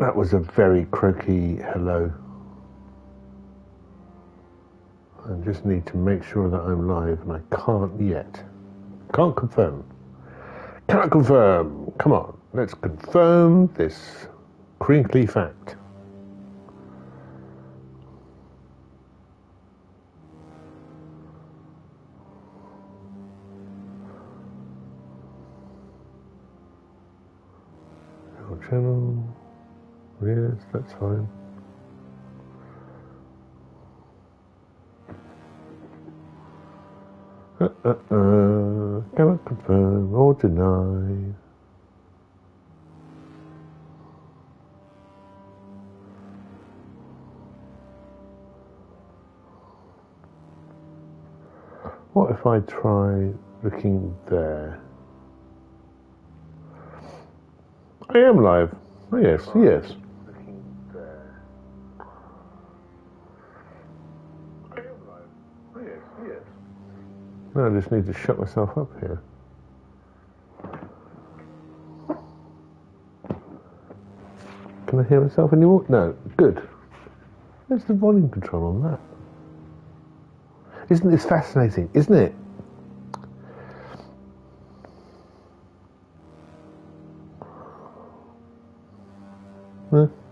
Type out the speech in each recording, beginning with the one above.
That was a very croaky hello. I just need to make sure that I'm live, and I can't yet. Can't confirm. Cannot confirm. Come on, let's confirm this crinkly fact. Channel. Yes, that's fine. Cannot confirm or deny. What if I try looking there? I am live. Oh, yes, yes. No, I just need to shut myself up here. Can I hear myself anymore? No. Good. Where's the volume control on that? Isn't this fascinating? Isn't it?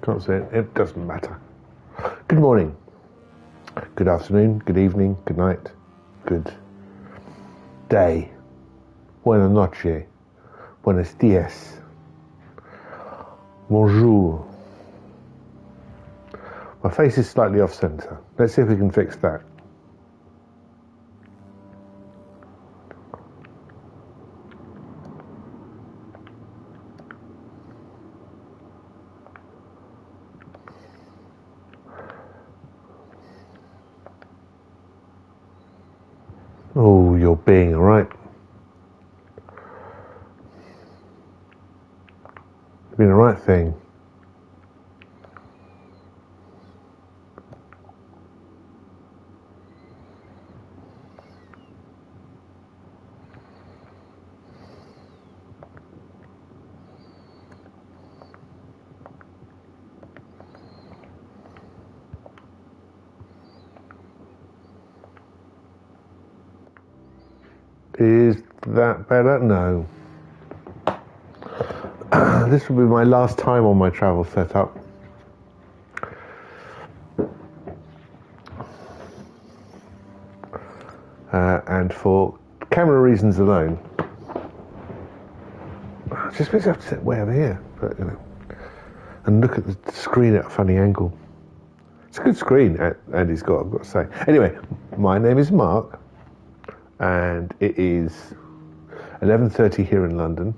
Can't say it. It doesn't matter. Good morning. Good afternoon. Good evening. Good night. Good day. Buenas noches. Buenos dias. Bonjour. My face is slightly off center. Let's see if we can fix that. Oh, you're being alright. Doing the right thing. Is that better? No. This will be my last time on my travel setup. And for camera reasons alone, just because I have to sit way over here, but, you know, and look at the screen at a funny angle. It's a good screen, Andy's got, I've got to say. Anyway, my name is Mark. And it is 11:30 here in London,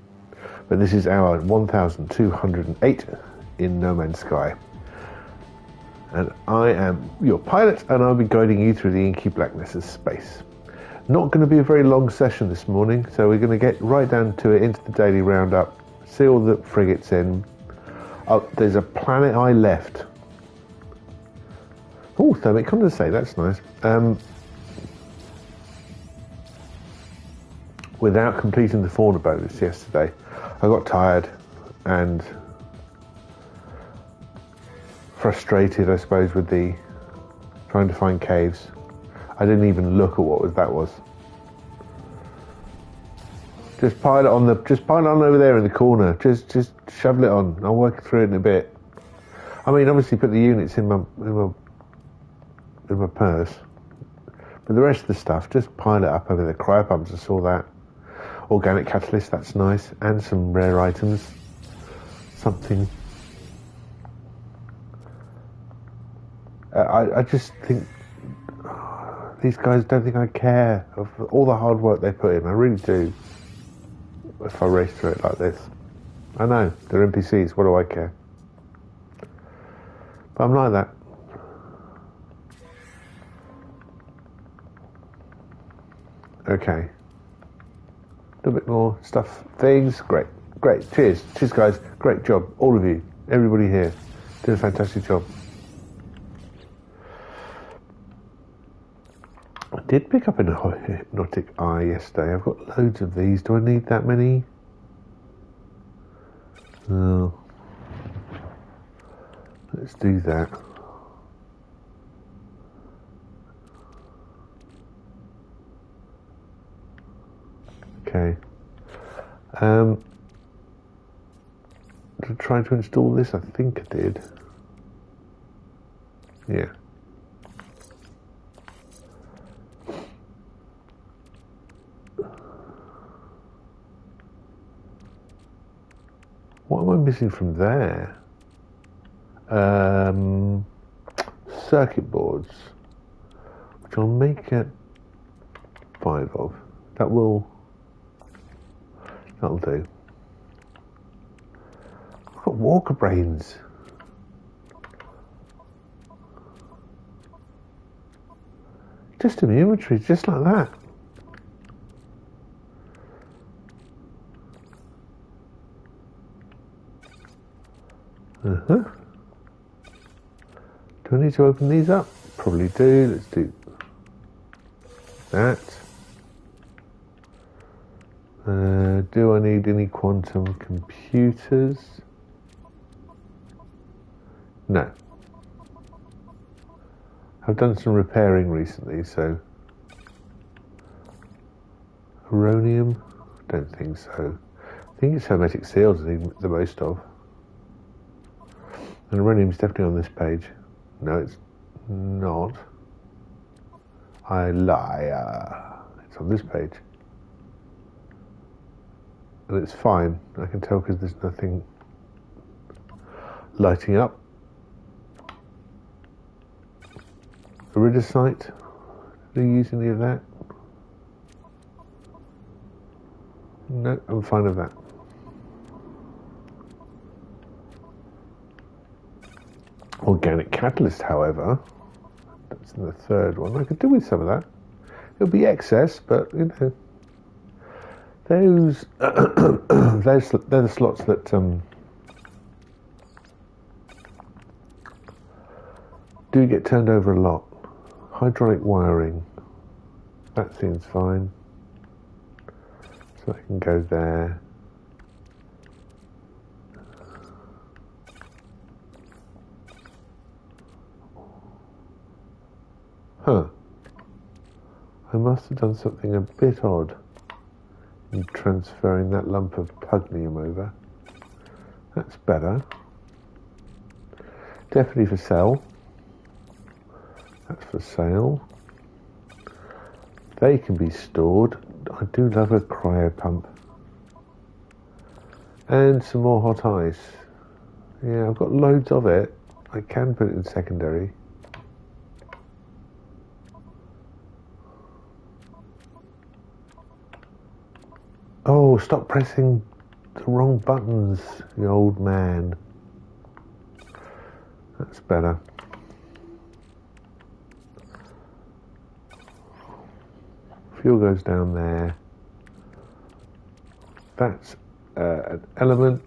but this is hour 1208 in No Man's Sky. And I am your pilot, and I'll be guiding you through the inky blackness of space. Not going to be a very long session this morning, so we're going to get right down to it, into the daily roundup, see all the frigates in. Oh, there's a planet I left. Oh, thermic condensate, that's nice. Without completing the fauna bonus yesterday. I got tired and frustrated, I suppose, with the trying to find caves. I didn't even look at what that was. Just pile it on over there in the corner. Just shovel it on. I'll work through it in a bit. I mean, obviously put the units in my purse, but the rest of the stuff, just pile it up over there. Cryopumps, I saw that. Organic catalyst, that's nice, and some rare items. Something. I just think these guys don't think I care of all the hard work they put in. I really do. If I race through it like this, I know they're NPCs. What do I care? But I'm like that. Okay. A little bit more stuff, things, great, cheers guys, great job, all of you, everybody here, did a fantastic job. I did pick up a hypnotic eye yesterday. I've got loads of these. Do I need that many? No. Let's do that. Okay. To try to install this, I think I did. Yeah. What am I missing from there? Circuit boards, which I'll make it 5 of. That'll do. I've got walker brains. Just in the inventory, just like that. Do I need to open these up? Probably do. Let's do that. Do I need any quantum computers? No. I've done some repairing recently, so... Uranium? Don't think so. I think it's hermetic seals I need the most of. And uranium's definitely on this page. No, it's not. I lie. It's on this page. And it's fine. I can tell because there's nothing lighting up. Iridesite. Do you use any of that? No, I'm fine with that. Organic catalyst, however, that's in the third one. I could do with some of that. It'll be excess, but you know, those they're the slots that do get turned over a lot. Hydraulic wiring, that seems fine. So I can go there. Huh. I must have done something a bit odd in transferring that lump of pugnium over. That's better. Definitely for sale. That's for sale. They can be stored. I do love a cryo pump. And some more hot ice. Yeah, I've got loads of it. I can put it in secondary. Oh, stop pressing the wrong buttons, you old man. That's better. Fuel goes down there. That's an element.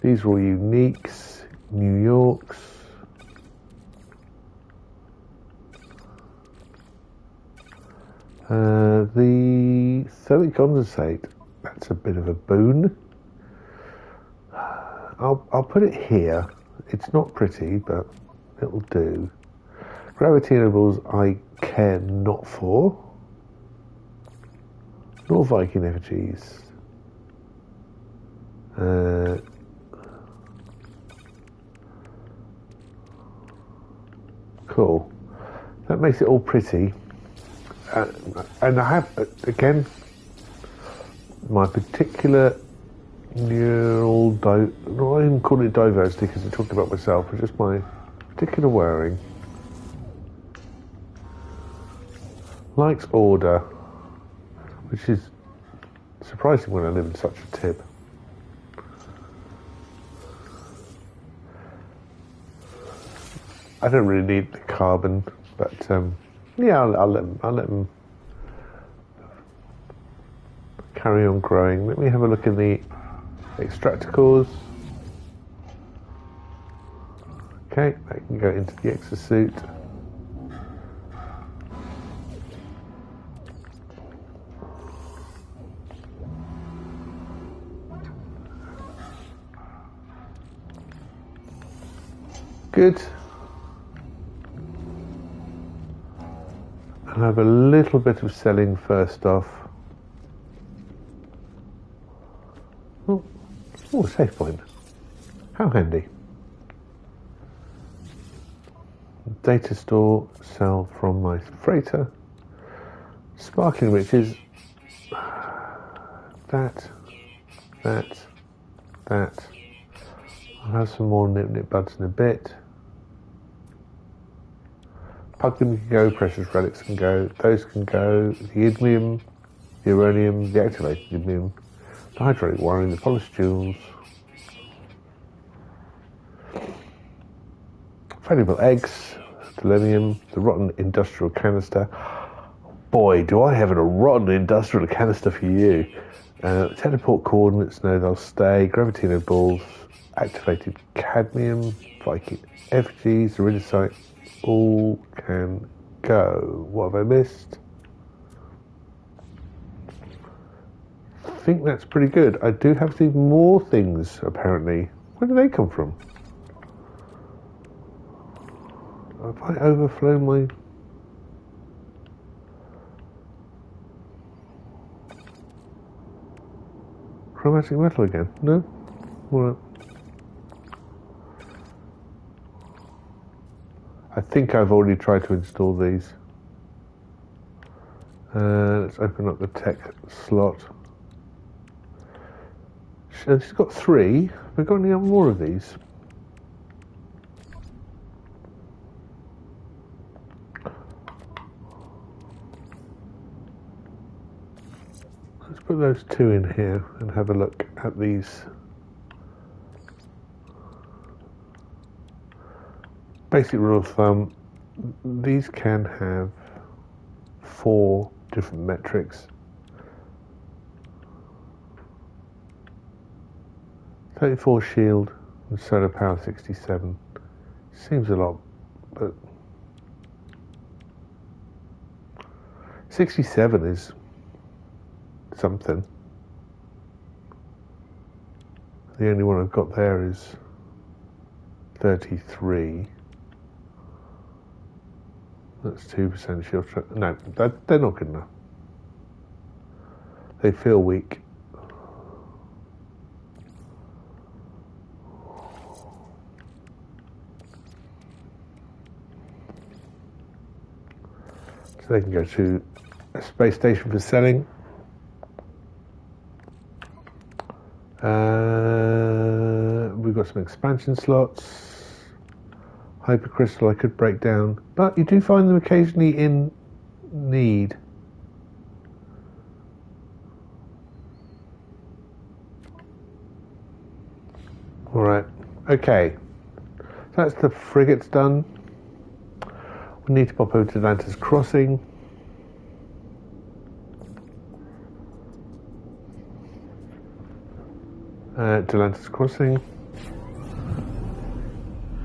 These are all uniques, New Yorks. The civic condensate, that's a bit of a boon. I'll put it here. It's not pretty, but it'll do. Gravity intervals I care not for. Nor Viking effigies. Cool. That makes it all pretty. And I have, again, my particular neural, not even calling it diversity because I'm talking about myself, but just my particular wearing. Likes order, which is surprising when I live in such a tip. I don't really need the carbon, but yeah, I'll let them carry on growing. Let me have a look in the extractor cores. Okay, that can go into the exosuit. good. I'll have a little bit of selling first off. Oh, save point. How handy. Data store, sell from my freighter. Sparkling riches. That. I'll have some more nip buds in a bit. Pugnum can go, precious relics can go, those can go, the idmium, the uranium, the activated idmium, the hydraulic wiring, the polished jewels, valuable eggs, selenium, the rotten industrial canister. Boy, do I have a rotten industrial canister for you. Teleport coordinates, no, they'll stay. Gravitino balls, activated cadmium, Viking effigies, iridescite, all can go. What have I missed? I think that's pretty good. I do have to do more things, apparently. Where do they come from? Have I overflown my... chromatic metal again? No? Alright. I think I've already tried to install these. Let's open up the tech slot. She's got 3. We've got any more of these? Let's put those 2 in here and have a look at these. Basic rule of thumb, these can have 4 different metrics. 34 shield and solar power 67. Seems a lot, but 67 is something. The only one I've got there is 33. That's 2% shield strength. No, they're not good enough. They feel weak. So they can go to a space station for selling. We've got some expansion slots. Hypercrystal I could break down, but you do find them occasionally in need. Alright, okay. So that's the frigates done. We need to pop over to Atlantis Crossing. Atlantis Crossing.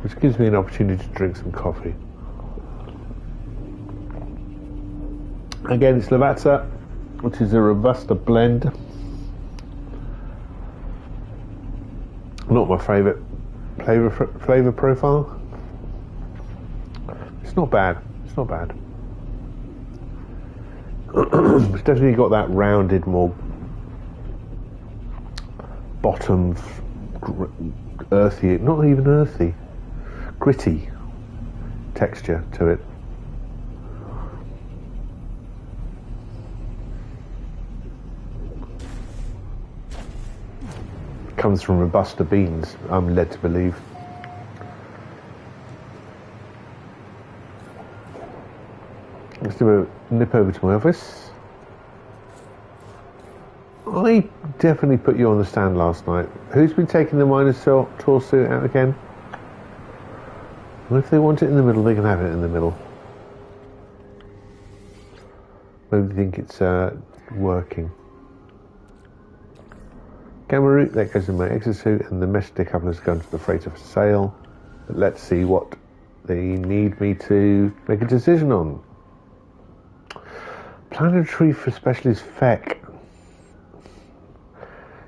Which gives me an opportunity to drink some coffee. Again, it's Lavazza, which is a Robusta blend. Not my favourite flavour profile. It's not bad. It's not bad. It's definitely got that rounded, more bottom, earthy, not even earthy, gritty texture to it. Comes from Robusta beans, I'm led to believe. Let's do a nip over to my office. I definitely put you on the stand last night. Who's been taking the Minotaur suit out again? Well, if they want it in the middle, they can have it in the middle. Maybe they think it's working. Gamma root, that goes in my exosuit, and the mesh decoupler has gone to the freighter for sale. But let's see what they need me to make a decision on. Planetary for specialist FEC.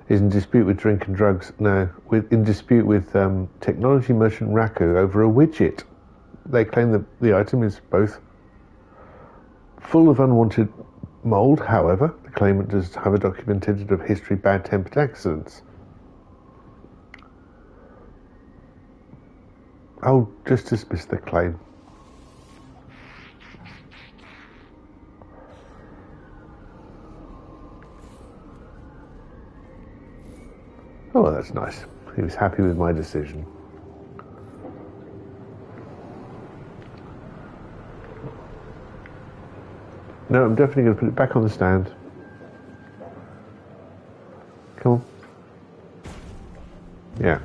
is in dispute with drink and drugs. No, in dispute with technology merchant Raku over a widget. They claim that the item is both full of unwanted mold. However, the claimant does have a documented of history bad-tempered accidents. I'll just dismiss the claim. Oh, that's nice. He was happy with my decision. No, I'm definitely going to put it back on the stand. Come on. Yeah.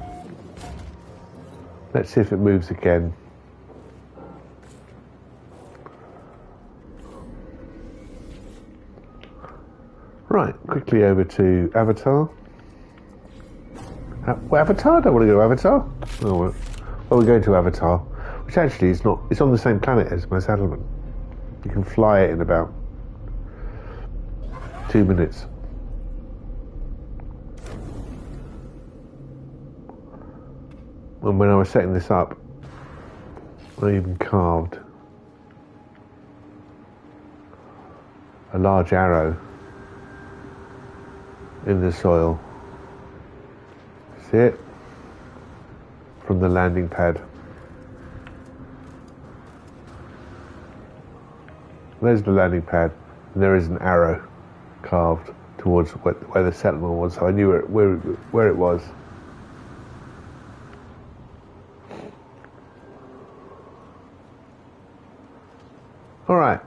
Let's see if it moves again. Right, quickly over to Avatar. Avatar? Don't want to go to Avatar. Oh, well, we're going to Avatar, which actually is not. It's on the same planet as my settlement. You can fly it in about 2 minutes. And when I was setting this up, I even carved a large arrow in the soil. See it? From the landing pad. There's the landing pad, and there is an arrow carved towards where the settlement was, so I knew where it was. All right.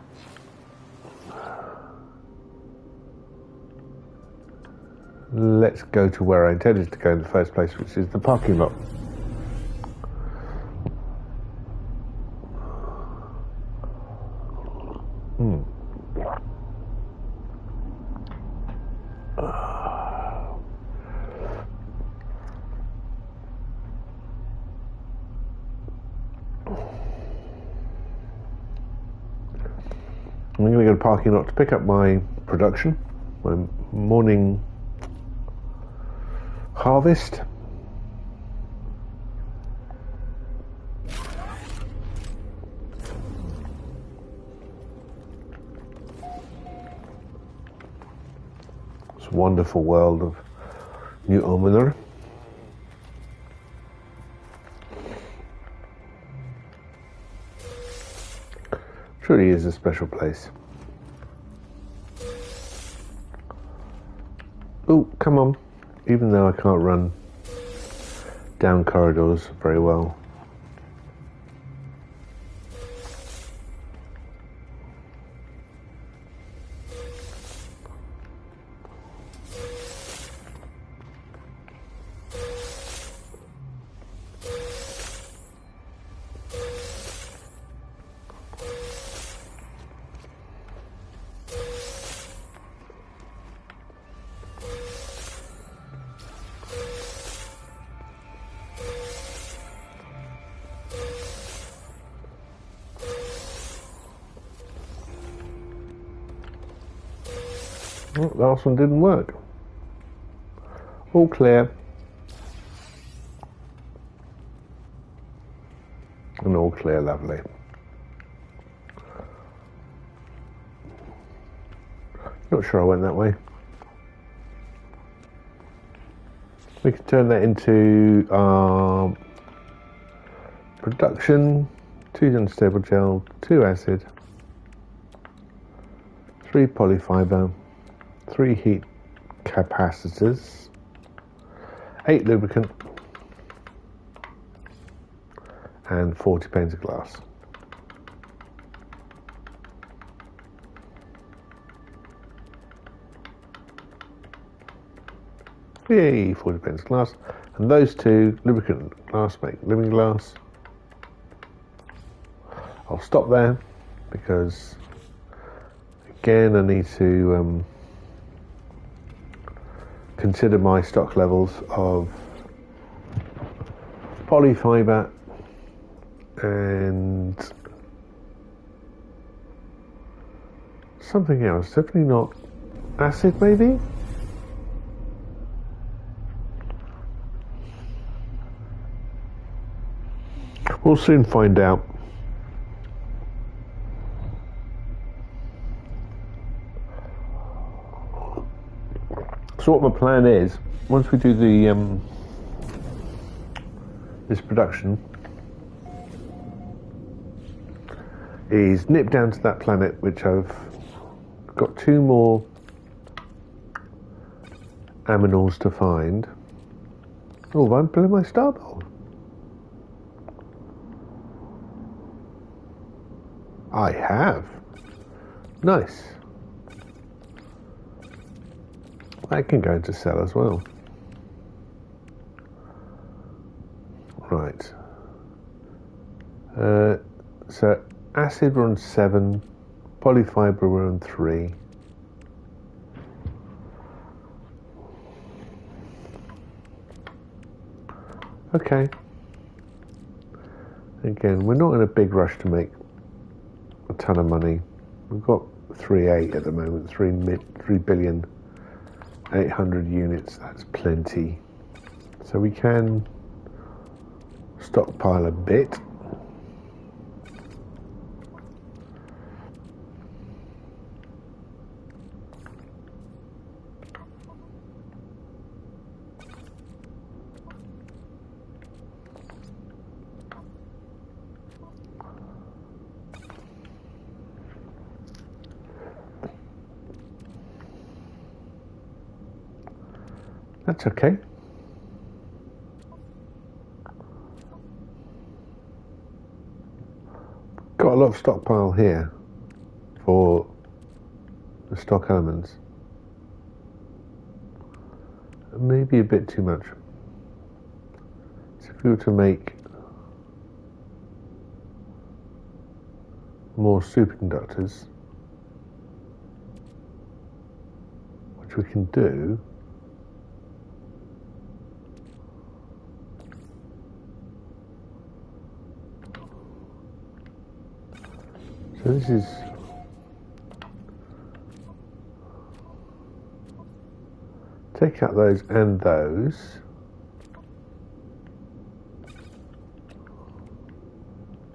Let's go to where I intended to go in the first place, which is the parking lot. I'm going to go to the parking lot to pick up my production, my morning harvest. This wonderful world of New Almanar. Truly is a special place. Oh, come on. Even though I can't run down corridors very well. Oh, the last one didn't work. All clear. And all clear, lovely. Not sure I went that way. We can turn that into production, 2 unstable gel, 2 acid, 3 polyfiber, 3 heat capacitors, 8 lubricant, and 40 panes of glass. Yay, 40 panes of glass. And those 2, lubricant and glass, make living glass. I'll stop there because, again, I need to consider my stock levels of polyfiber and something else. Definitely not acid, maybe? We'll soon find out. So what my plan is, once we do the this production, is nip down to that planet, which I've got 2 more aminals to find. Oh, I'm pulling my star bowl. I have. Nice. That can go into sell as well. Right. So acid we're on 7, polyfiber we're on 3. Okay. Again, we're not in a big rush to make a ton of money. We've got 3.8 at the moment, 3 billion 800 units. That's plenty. So we can stockpile a bit. That's okay. Got a lot of stockpile here for the stock elements. Maybe a bit too much. So if we were to make more superconductors, which we can do, so this is take out those and those.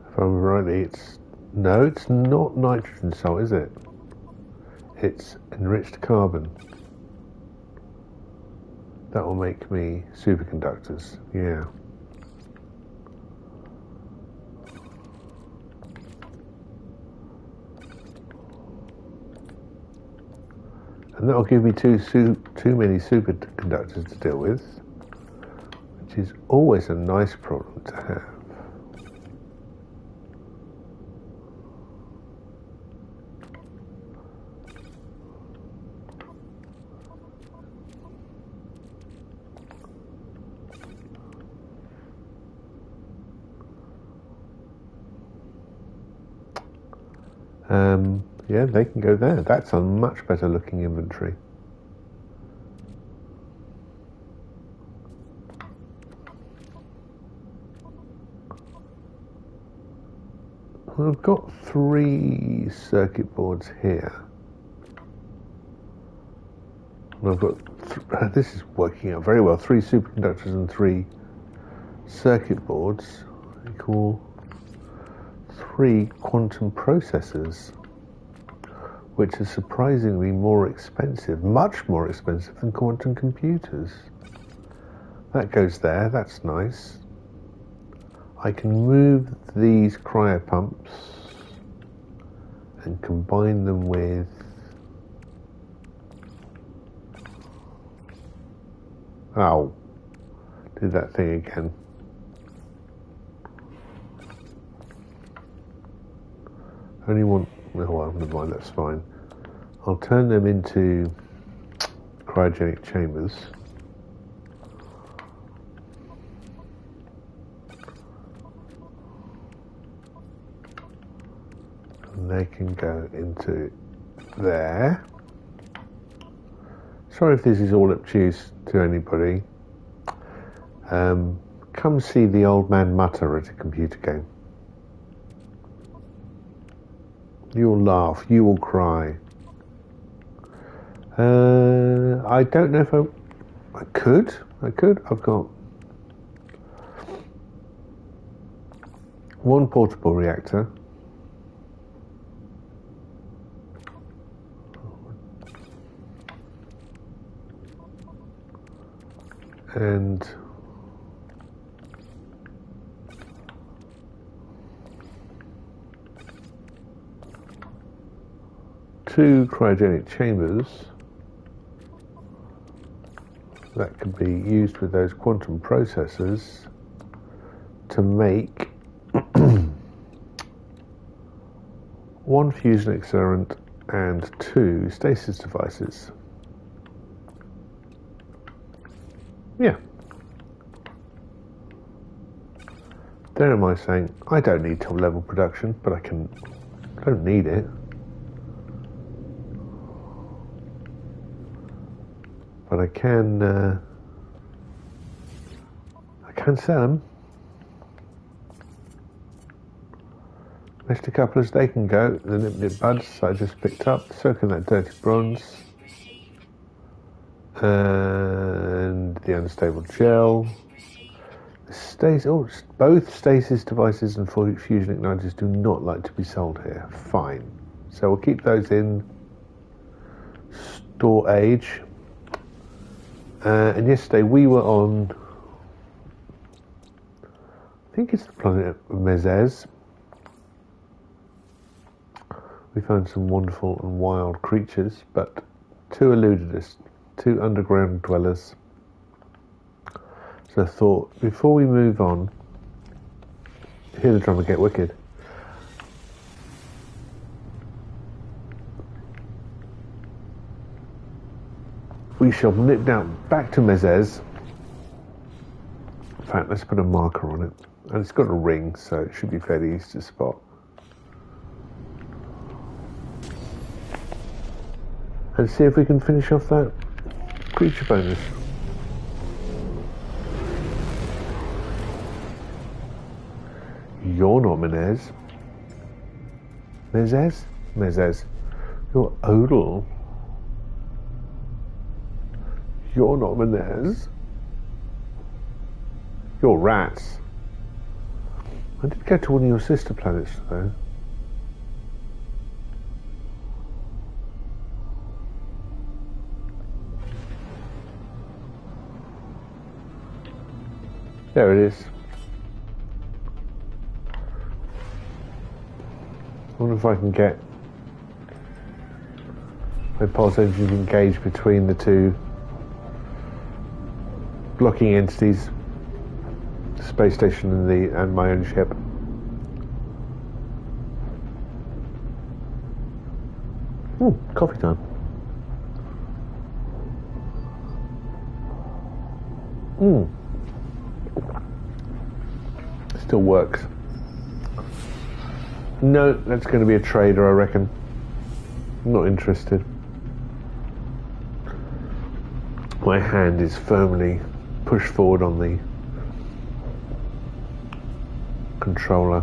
If I'm right, it's it's not nitrogen salt, is it? It's enriched carbon. That will make me superconductors. Yeah. And that'll give me too many superconductors to deal with, which is always a nice problem to have. Yeah, they can go there. That's a much better looking inventory. I've got 3 circuit boards here. And I've got, this is working out very well, 3 superconductors and 3 circuit boards equal 3 quantum processors, which is surprisingly more expensive, much more expensive than quantum computers. That goes there, that's nice. I can move these cryopumps and combine them with do that thing again. Only want, well, never mind, that's fine. I'll turn them into cryogenic chambers. And they can go into there. Sorry if this is all obtuse to anybody. Come see the old man mutter at a computer game. You'll laugh, you will cry. I don't know if I could. I've got one portable reactor. And two cryogenic chambers that could be used with those quantum processors to make one fusion accelerant and two stasis devices. Yeah. There am I saying, I don't need top level production, but I don't need it. But I can sell them. Next couplers, they can go. The nip buds I just picked up, soaking that dirty bronze. And the unstable gel. Both stasis devices and fusion igniters do not like to be sold here. Fine. So we'll keep those in storage. And yesterday we were on, I think it's the planet Mezez. We found some wonderful and wild creatures, but two eluded us, two underground dwellers. So I thought, before we move on, hear the drummer get wicked. We shall nip down back to Mezez. In fact, let's put a marker on it. And it's got a ring, so it should be fairly easy to spot. And see if we can finish off that creature bonus. You're not Mezez. Mezez? Mezez. You're Odal. You're not Mezez. You're rats. I did go to one of your sister planets though. There it is. I wonder if I can get my pulse engines engaged between the two blocking entities, the space station and my own ship. Coffee time. Still works. No, that's going to be a trader, I reckon. I'm not interested. My hand is firmly pushed forward on the controller.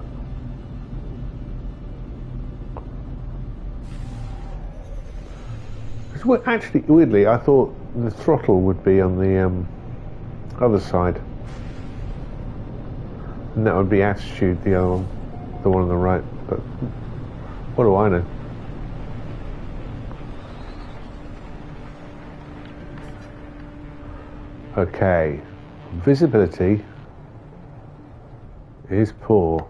Actually, weirdly, I thought the throttle would be on the other side. And that would be attitude, the other one, the one on the right. But what do I know? Okay, visibility is poor.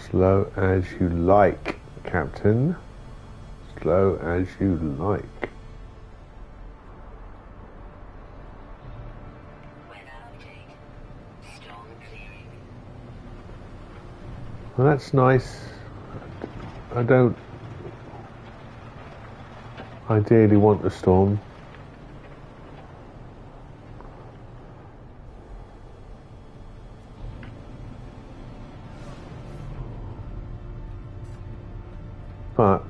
Slow as you like, Captain. Slow as you like. Well, that's nice. I don't ideally want the storm. But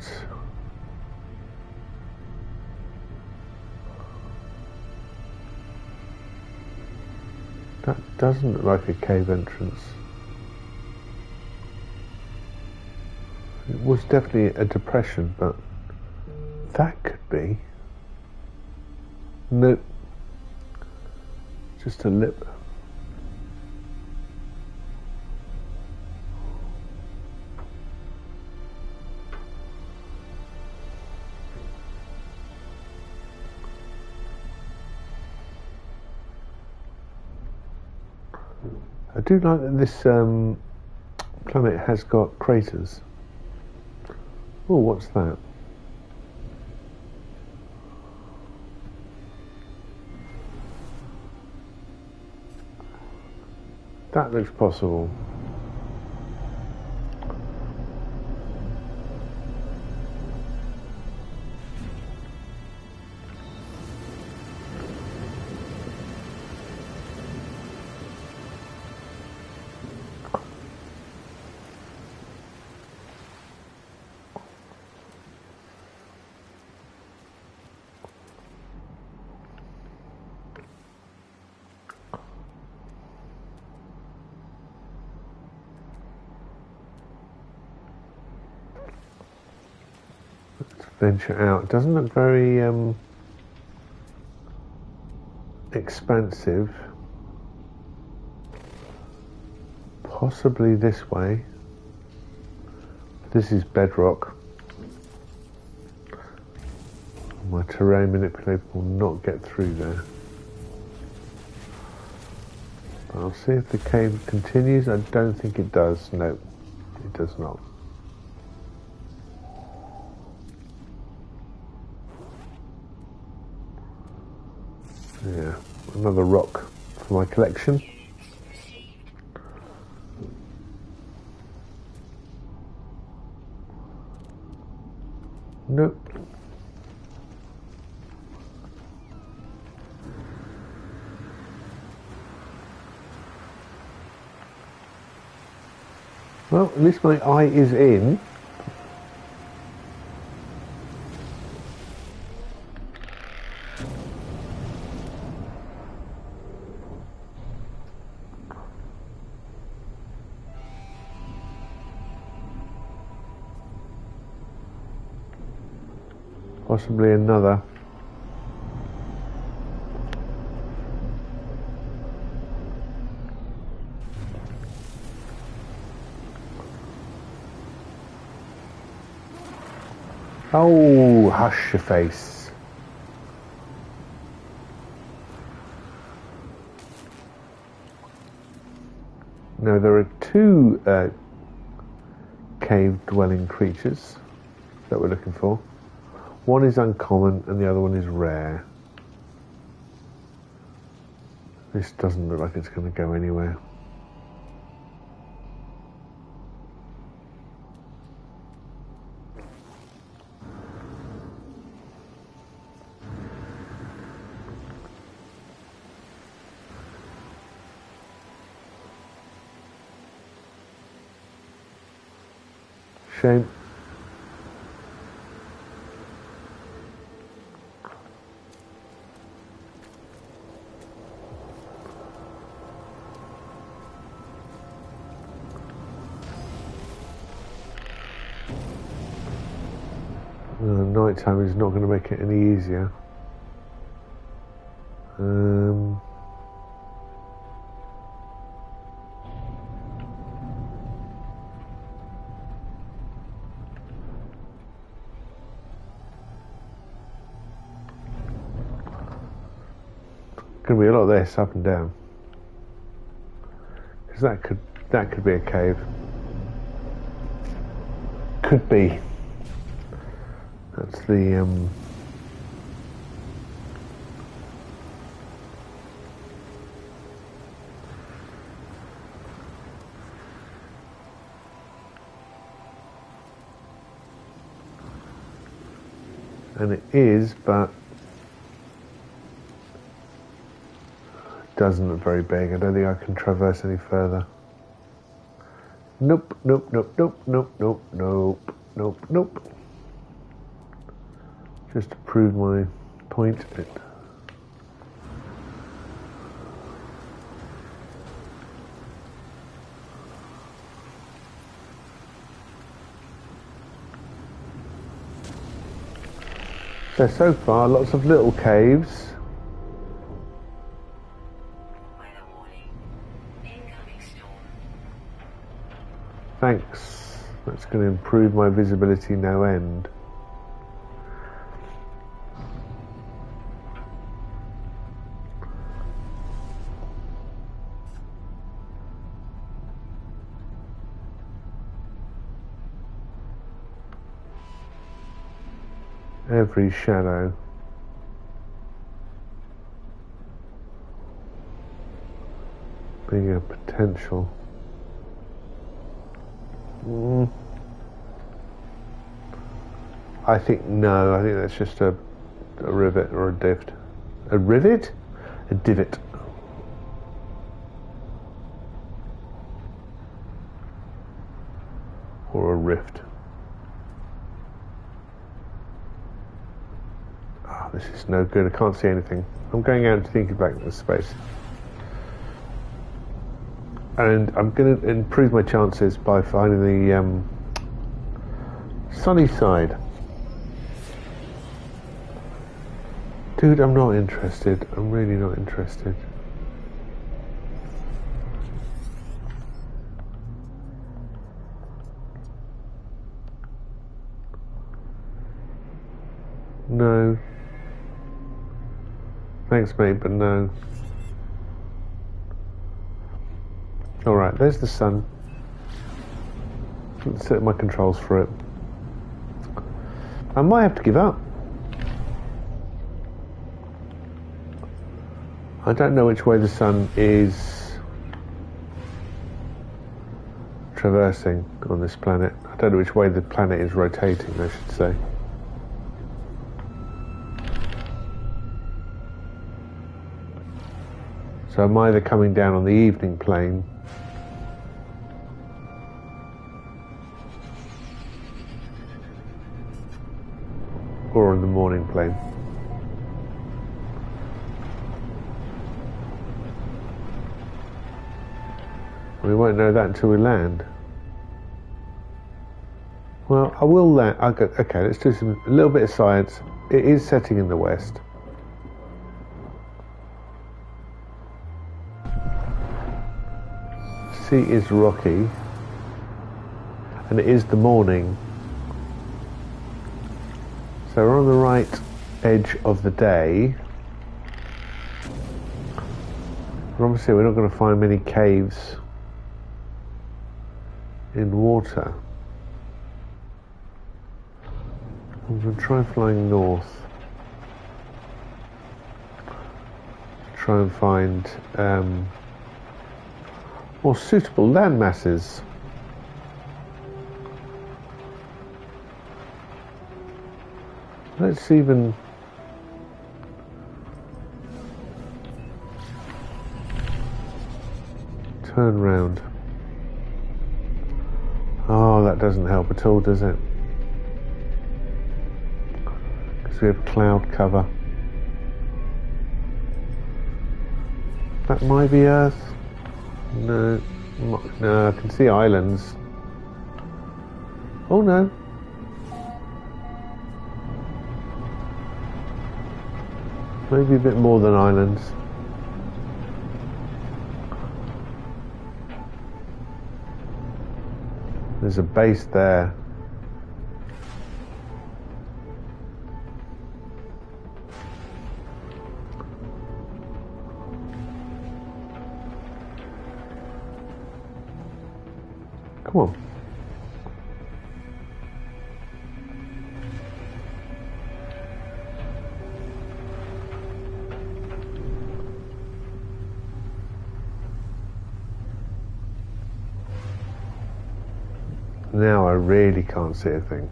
that doesn't look like a cave entrance. was definitely a depression, but that could be. Nope. Just a lip. I do like that this planet has got craters. Oh, what's that? That looks possible. Venture out. It doesn't look very expansive. Possibly this way. This is bedrock. My terrain manipulator will not get through there. But I'll see if the cave continues. I don't think it does. No, it does not. Yeah, another rock for my collection. Nope. Well, at least my eye is in. Possibly another. Oh, hush your face. No, there are two cave-dwelling creatures that we're looking for. One is uncommon and the other one is rare. This doesn't look like it's going to go anywhere. Shame. Nighttime is not going to make it any easier. Going to be a lot of this up and down, because that could be a cave. Could be. That's the and it is, but it doesn't look very big. I don't think I can traverse any further. Nope, nope, nope, nope, nope, nope, nope, nope, nope. Just to prove my point. So far, lots of little caves. Weather warning. Incoming storm. Thanks. That's going to improve my visibility no end. Every shadow. Being a potential. I think no. I think that's just a rivet or a divot. A rivet? A divot. Or a rift. Oh, this is no good. I can't see anything. I'm going out and thinking back into space. And I'm going to improve my chances by finding the sunny side. Dude, I'm not interested. I'm really not interested. No. Thanks, mate, but no. Alright, there's the sun. Let's set my controls for it. I might have to give up. I don't know which way the sun is traversing on this planet. I don't know which way the planet is rotating, I should say. So I'm either coming down on the evening plane or on the morning plane. We won't know that until we land. Well, I will land. Okay, let's do a little bit of science. It is setting in the west. Sea is rocky, and it is the morning. So we're on the right edge of the day. But obviously we're not going to find many caves in water. I'm going to try flying north. Try and find more suitable land masses. Let's even turn round. Oh, that doesn't help at all, does it? Because we have cloud cover. That might be Earth. No, no, I can see islands. Oh no. Maybe a bit more than islands. There's a base there. Come on. Now I really can't see a thing.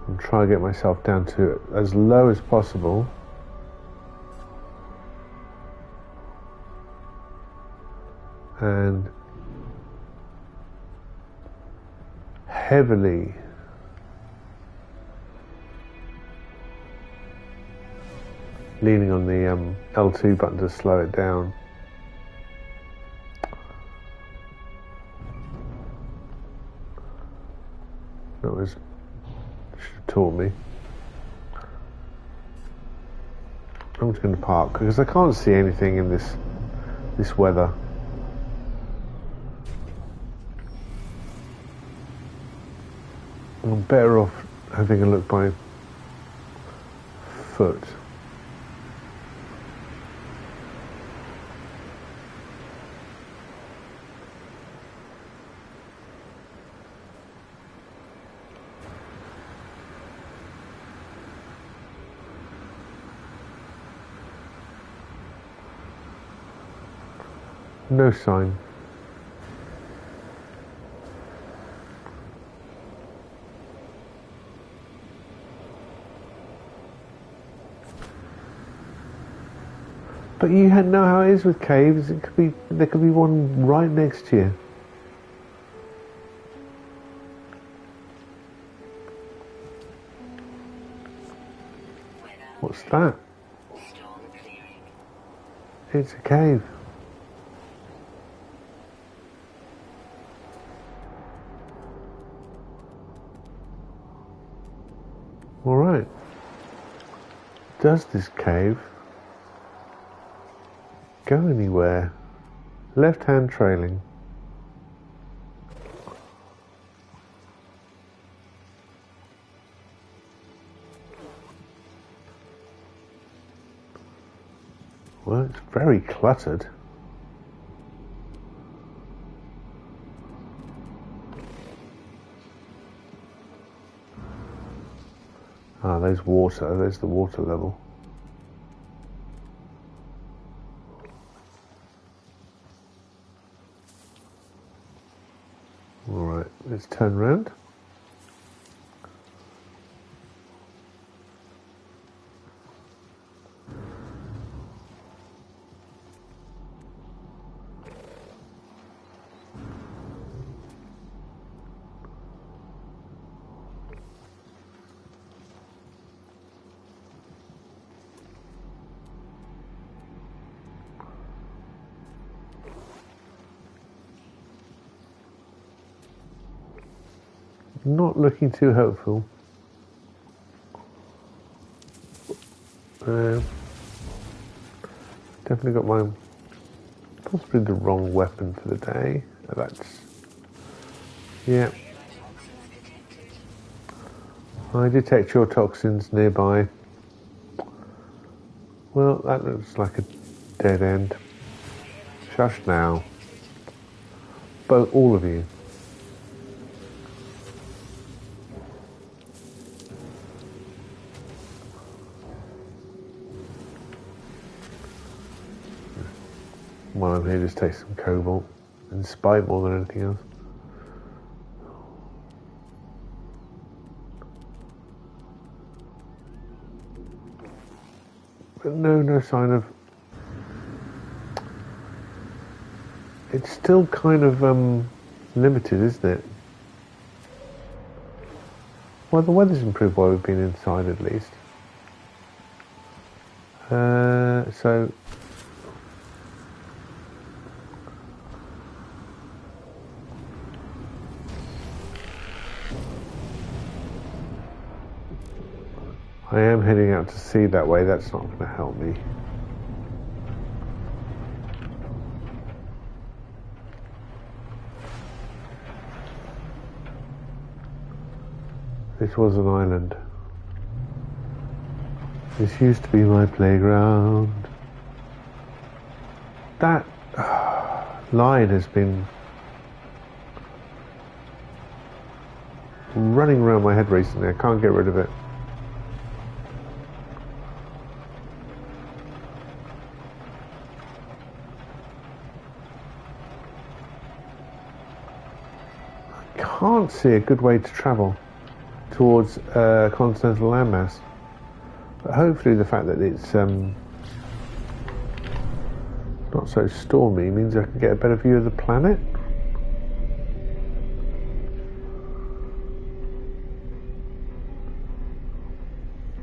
I'm trying to get myself down to as low as possible. And heavily leaning on the L2 button to slow it down. taught me. I'm just going to park because I can't see anything in this weather. I'm better off having a look by foot. No sign. But you know how it is with caves. There could be one right next to you. What's that? Storm clearing. It's a cave. All right. Does this cave go anywhere? Left hand trailing. Well, it's very cluttered. Ah, there's water. There's the water level. Alright, let's turn around. Not looking too hopeful. Definitely got my possibly the wrong weapon for the day. That's yeah. I detect your toxins nearby. Well, that looks like a dead end. Shush now. Both, all of you. While I'm here, just take some cobalt and spite more than anything else. But no sign of. It's still kind of limited, isn't it? Well, the weather's improved while we've been inside, at least. So. I am heading out to sea that way. That's not going to help me. This was an island. This used to be my playground. That line has been running around my head recently. I can't get rid of it. Can't see a good way to travel towards continental landmass, but hopefully the fact that it's not so stormy means I can get a better view of the planet.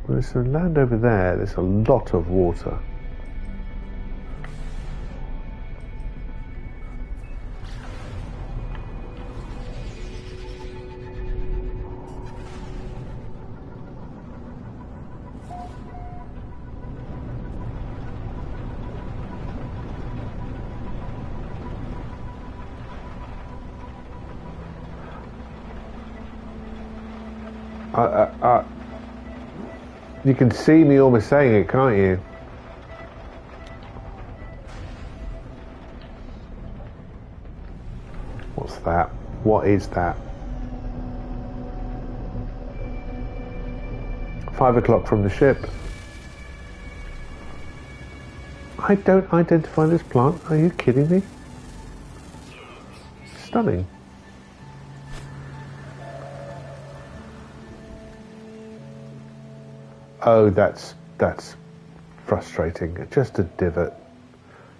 Well, there's some land over there. There's a lot of water. You can see me almost saying it, can't you? What's that? What is that? 5 o'clock from the ship. I don't identify this plant. Are you kidding me? Stunning. Oh, that's frustrating. Just a divot.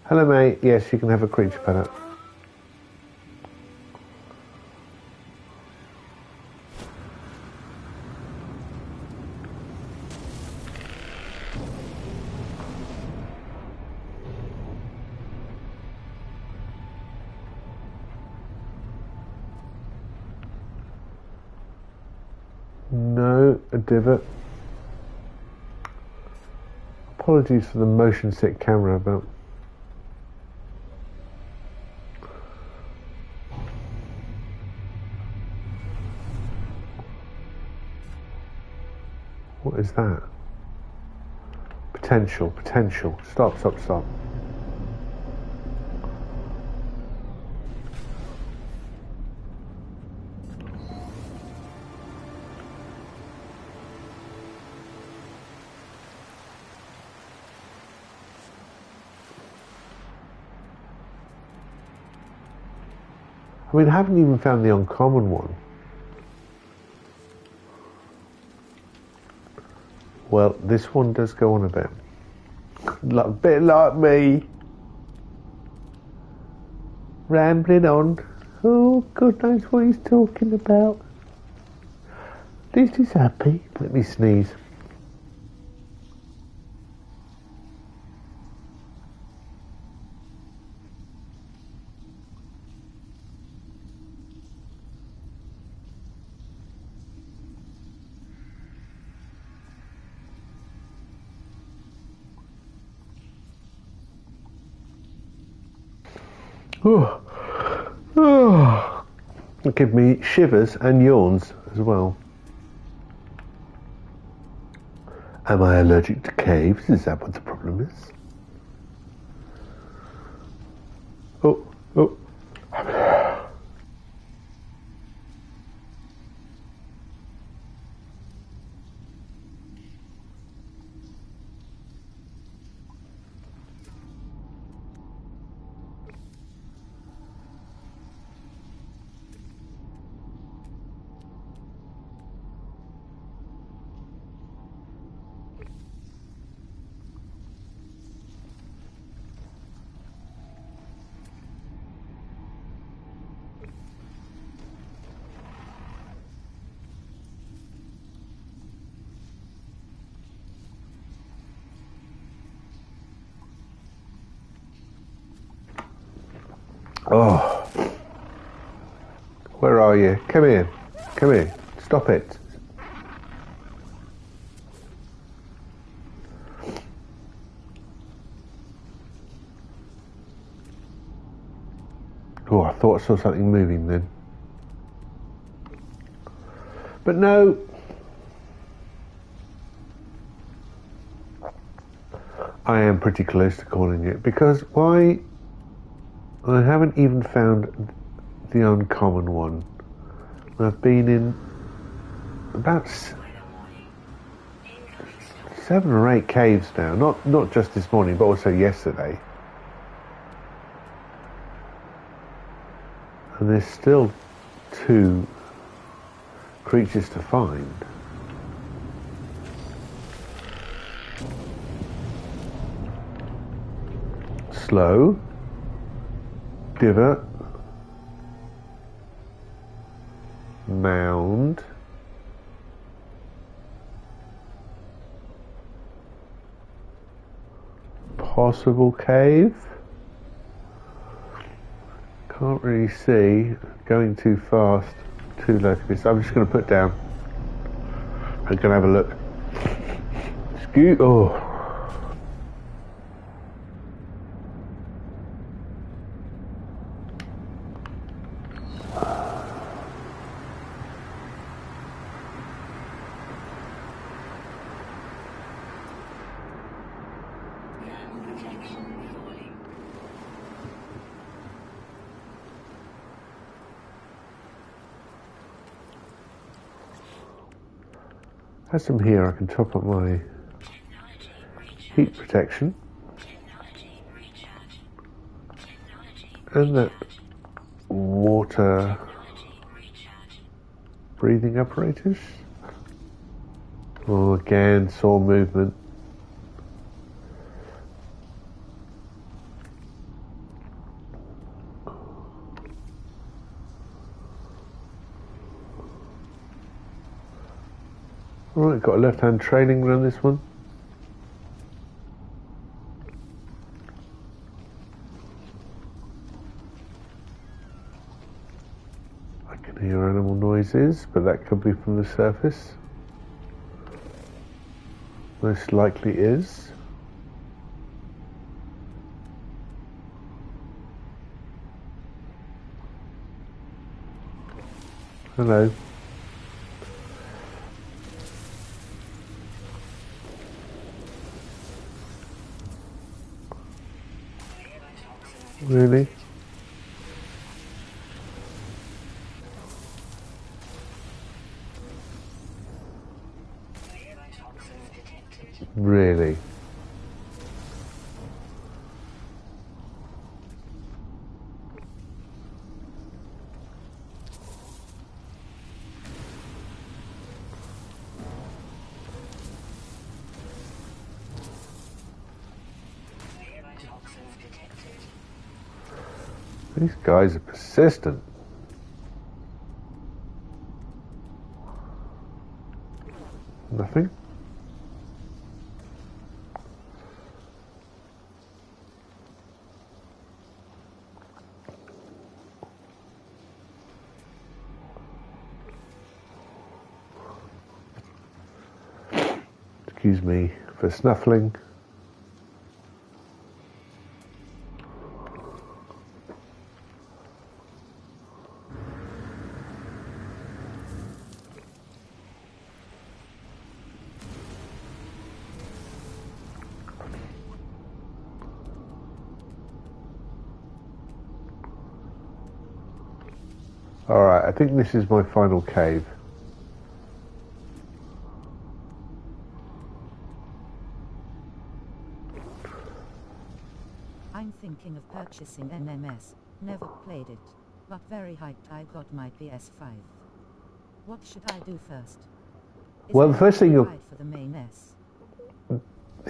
Hello, mate. Yes, you can have a creature pellet. No, a divot. Apologies for the motion sick camera, but what is that? Potential. Stop. I mean, I haven't even found the uncommon one. Well, this one does go on a bit. A bit like me. Rambling on. Oh, God knows what he's talking about. At least he's happy. Let me sneeze. It give me shivers and yawns as well. Am I allergic to caves? Is that what the problem is? Oh. Oh, where are you? Come here. Stop it. Oh, I thought I saw something moving then. But no. I am pretty close to calling it, because why? I haven't even found the uncommon one. I've been in about 7 or 8 caves now. Not just this morning, but also yesterday. And there's still 2 creatures to find. Slow. Divot. Mound. Possible cave. Can't really see. Going too fast. Too low for this. I'm just going to put down. I'm going to have a look. Oh. Protection falling. As I'm here, I can top up my Technology recharge. heat protection Technology recharge. Technology and that recharge. water Technology recharge. breathing apparatus. Oh, again, saw movement. Alright, got a left-hand training run this one. I can hear animal noises, but that could be from the surface. Most likely is. Hello. Really? Toxins detected. Really? Toxins detected. These guys are persistent. Nothing? Excuse me for snuffling. Alright, I think this is my final cave. I'm thinking of purchasing an MS. Never played it, but very hyped I got my PS5. What should I do first? Well, the first thing for the main S?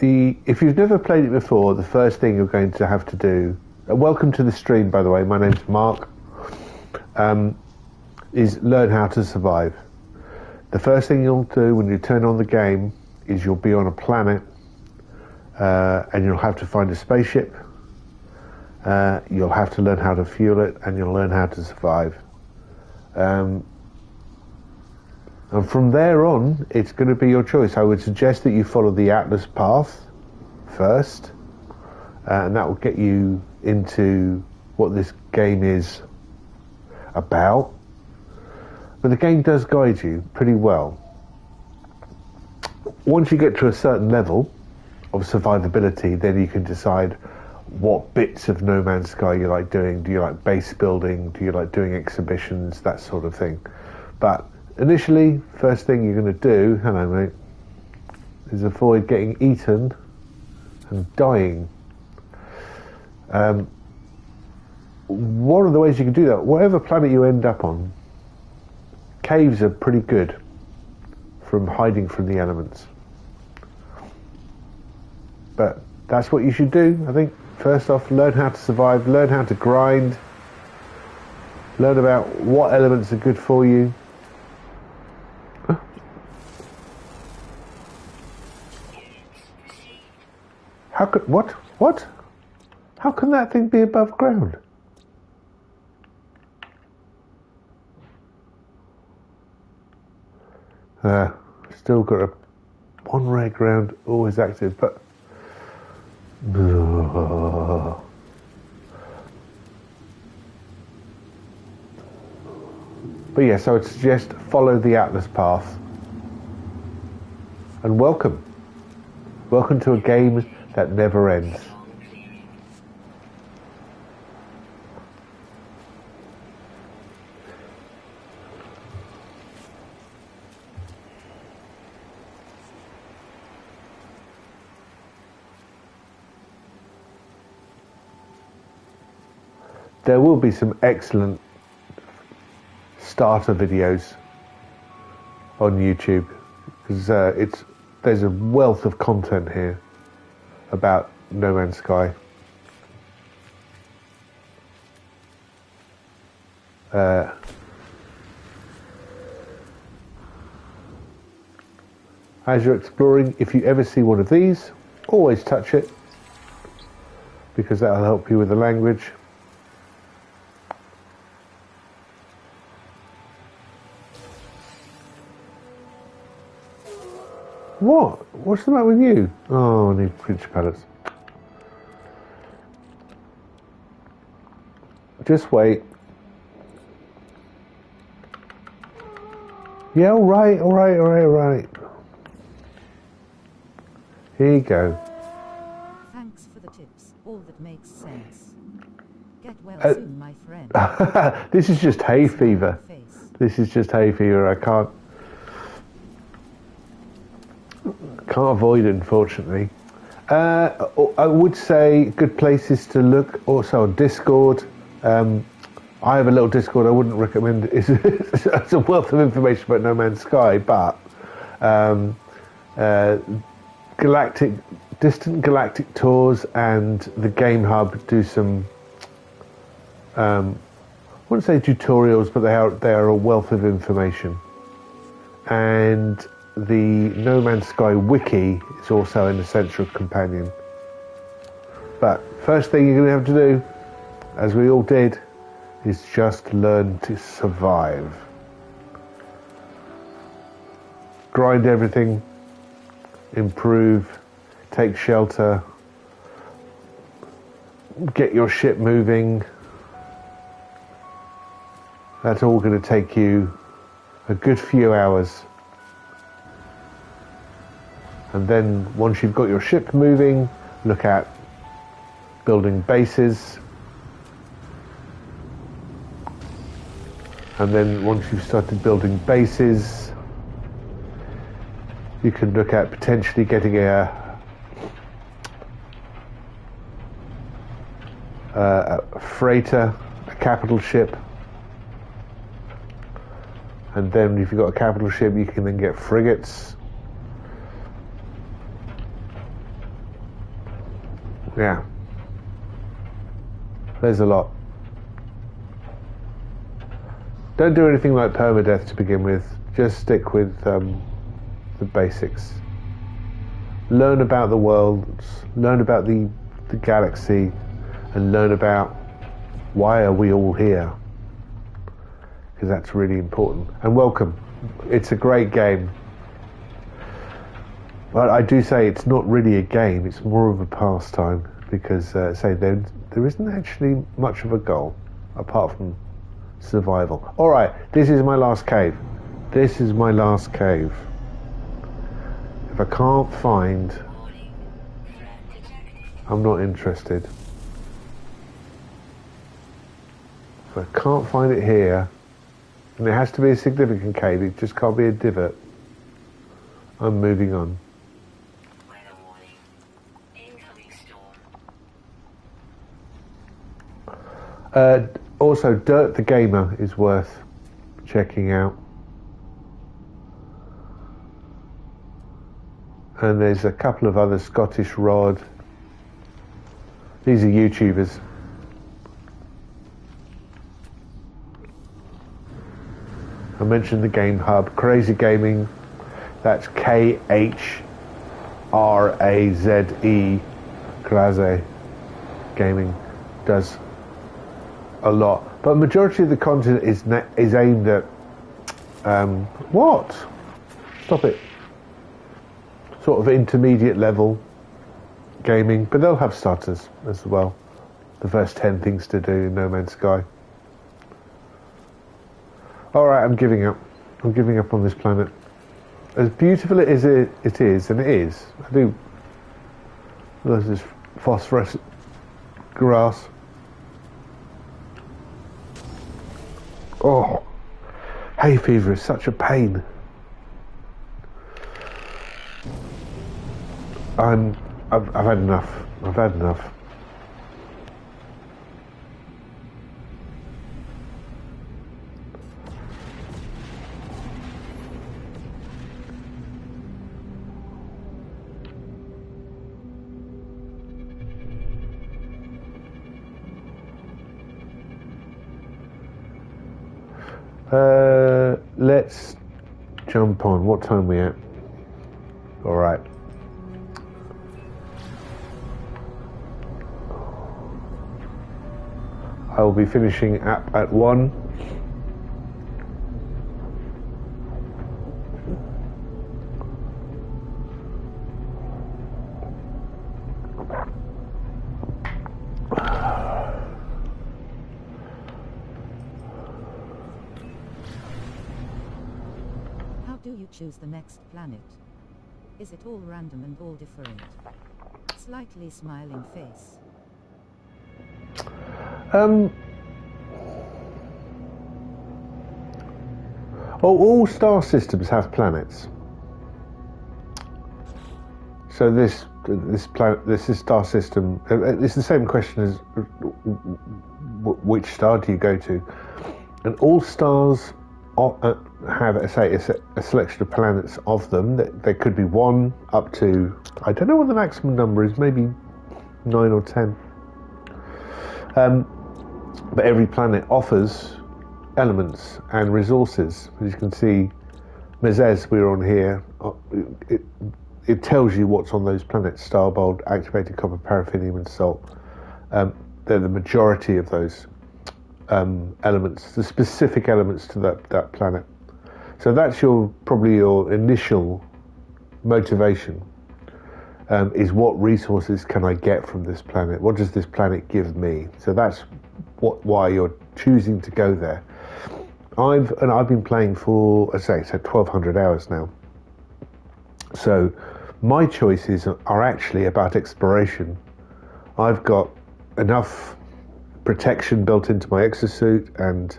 if you've never played it before, the first thing you're going to have to do, welcome to the stream by the way, my name's Mark, is learn how to survive. The first thing you'll do when you turn on the game is you'll be on a planet and you'll have to find a spaceship. You'll have to learn how to fuel it and you'll learn how to survive. And from there on, it's going to be your choice. I would suggest that you follow the Atlas path first, and that will get you into what this game is about. But the game does guide you pretty well. Once you get to a certain level of survivability, then you can decide what bits of No Man's Sky you like doing. Do you like base building? Do you like doing exhibitions? That sort of thing. But initially, first thing you're going to do, hello mate, is avoid getting eaten and dying. One of the ways you can do that, whatever planet you end up on, caves are pretty good from hiding from the elements. But that's what you should do, I think. First off, learn how to survive, learn how to grind, learn about what elements are good for you. How could, what? How can that thing be above ground? Still got a one rare ground always active, but yes, I would suggest follow the Atlas path. And welcome to a game that never ends. there will be some excellent starter videos on YouTube, because there's a wealth of content here about No Man's Sky. As you're exploring, if you ever see one of these, always touch it, because that'll help you with the language. What? What's the matter with you? Oh, I need creature pallets. Just wait. Yeah, all right. Here you go. Thanks for the tips. All that makes sense. Get well soon, my friend. This is just hay fever. Face. This is just hay fever. I can't avoid it, unfortunately. I would say good places to look also on Discord. I have a little Discord. I wouldn't recommend it. It's a wealth of information about No Man's Sky, but distant galactic tours and the Game Hub do some I wouldn't say tutorials, but they are a wealth of information. And the No Man's Sky wiki is also an essential companion. But first thing you're going to have to do, as we all did, is just learn to survive. Grind everything, improve, take shelter, get your ship moving. That's all going to take you a good few hours. And then once you've got your ship moving, look at building bases. And then once you've started building bases, you can look at potentially getting a freighter, a capital ship. And then if you've got a capital ship, you can then get frigates. Yeah. There's a lot. Don't do anything like permadeath to begin with. Just stick with the basics. Learn about the worlds, learn about the galaxy, and learn about why are we all here. Because that's really important. And welcome. It's a great game. But I do say it's not really a game, it's more of a pastime, because there isn't actually much of a goal apart from survival. Alright, this is my last cave. This is my last cave. If I can't find, I'm not interested. If I can't find it here, and it has to be a significant cave, it just can't be a divot, I'm moving on. Weather warning. Incoming storm. Also, Dirt the Gamer is worth checking out. And there's a couple of other Scottish Rod. These are YouTubers. I mentioned the Game Hub. Crazy Gaming. That's Khraze. Crazy Gaming does a lot, but majority of the content is aimed at what? Stop it. Sort of intermediate level gaming, but they'll have starters as well. The first 10 things to do in No Man's Sky. Alright, I'm giving up. I'm giving up on this planet. As beautiful as it is, and it is. I do. There's this phosphorescent grass. Oh, hay fever is such a pain. I've had enough. I've had enough. Let's jump on. What time are we at? All right. I will be finishing up at 1. How do you choose the next planet? Is it all random and all different? Slightly smiling face. All star systems have planets. So this is star system. It's the same question as which star do you go to, and all stars have a selection of planets of them. There could be 1 up to, I don't know what the maximum number is, maybe 9 or 10. But every planet offers elements and resources. As you can see, Mezez, we're on here. It tells you what's on those planets: starboard, activated copper, paraffinium, and salt. They're the majority of those elements, the specific elements to that planet. So that's probably your initial motivation. Is what resources can I get from this planet? What does this planet give me? So that's why you're choosing to go there. I've been playing for, as I say, 1,200 hours now. So my choices are actually about exploration. I've got enough protection built into my exosuit and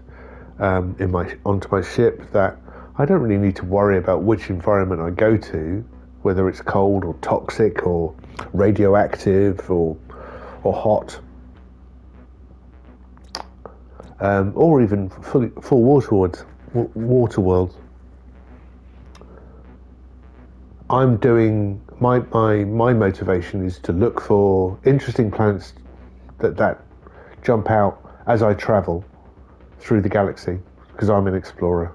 onto my ship that I don't really need to worry about which environment I go to, whether it's cold or toxic or radioactive or hot, or even full water world. I'm doing my motivation is to look for interesting planets that jump out as I travel through the galaxy, because I'm an explorer.